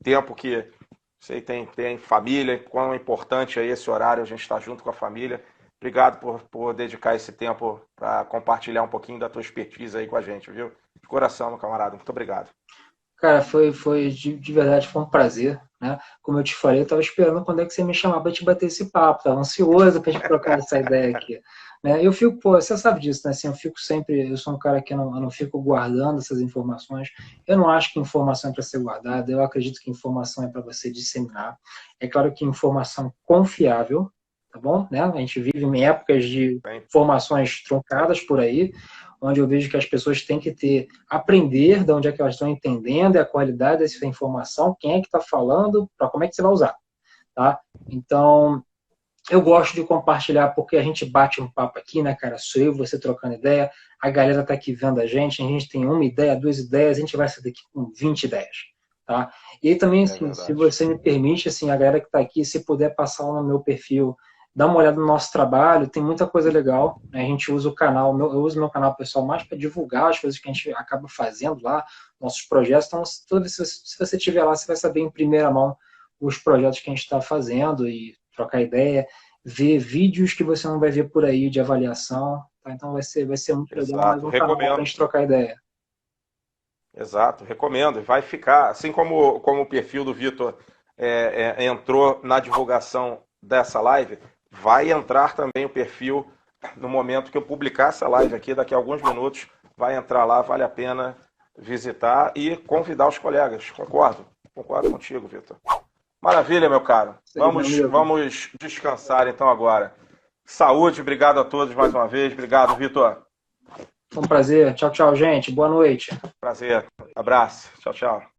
Tempo que você tem família, quão importante é esse horário, a gente estar junto com a família. Obrigado por dedicar esse tempo para compartilhar um pouquinho da tua expertise aí com a gente, viu? De coração, meu camarada. Muito obrigado. Cara, foi de verdade, foi um prazer, né? Como eu te falei, eu estava esperando quando é que você me chamar para te bater esse papo, estava ansioso para gente trocar essa ideia aqui, né? Eu fico, pô, você sabe disso, né? Assim, eu fico sempre, eu sou um cara que eu não fico guardando essas informações. Eu não acho que informação é para ser guardada, eu acredito que informação é para você disseminar. É claro que informação confiável, tá bom? Né? A gente vive em épocas de informações truncadas por aí, onde eu vejo que as pessoas têm que aprender de onde é que elas estão entendendo, a qualidade dessa informação, quem é que está falando, para como é que você vai usar, tá? Então, eu gosto de compartilhar porque a gente bate um papo aqui, né, cara? Sou eu, você trocando ideia, a galera tá aqui vendo a gente tem uma ideia, duas ideias, a gente vai sair daqui com 20 ideias, tá? E aí também, assim, se você me permite, assim, a galera que tá aqui, se puder passar lá no meu perfil, dá uma olhada no nosso trabalho, tem muita coisa legal, né? A gente usa o canal, eu uso o meu canal pessoal mais para divulgar as coisas que a gente acaba fazendo lá, nossos projetos, então toda vez se você estiver lá, você vai saber em primeira mão os projetos que a gente está fazendo e trocar ideia, ver vídeos que você não vai ver por aí de avaliação, tá? Então vai ser muito legal, mais Exato, um canal para a recomendo. gente trocar ideia. Exato, recomendo. Vai ficar, assim como o perfil do Vitor entrou na divulgação dessa live, vai entrar também o perfil no momento que eu publicar essa live aqui, daqui a alguns minutos, vai entrar lá, vale a pena visitar e convidar os colegas. Concordo contigo, Vitor. Maravilha, meu caro. Isso aí, meu amigo. Vamos descansar então agora. Saúde, obrigado a todos mais uma vez. Obrigado, Vitor. Foi um prazer. Tchau, tchau, gente. Boa noite. Prazer. Abraço. Tchau, tchau.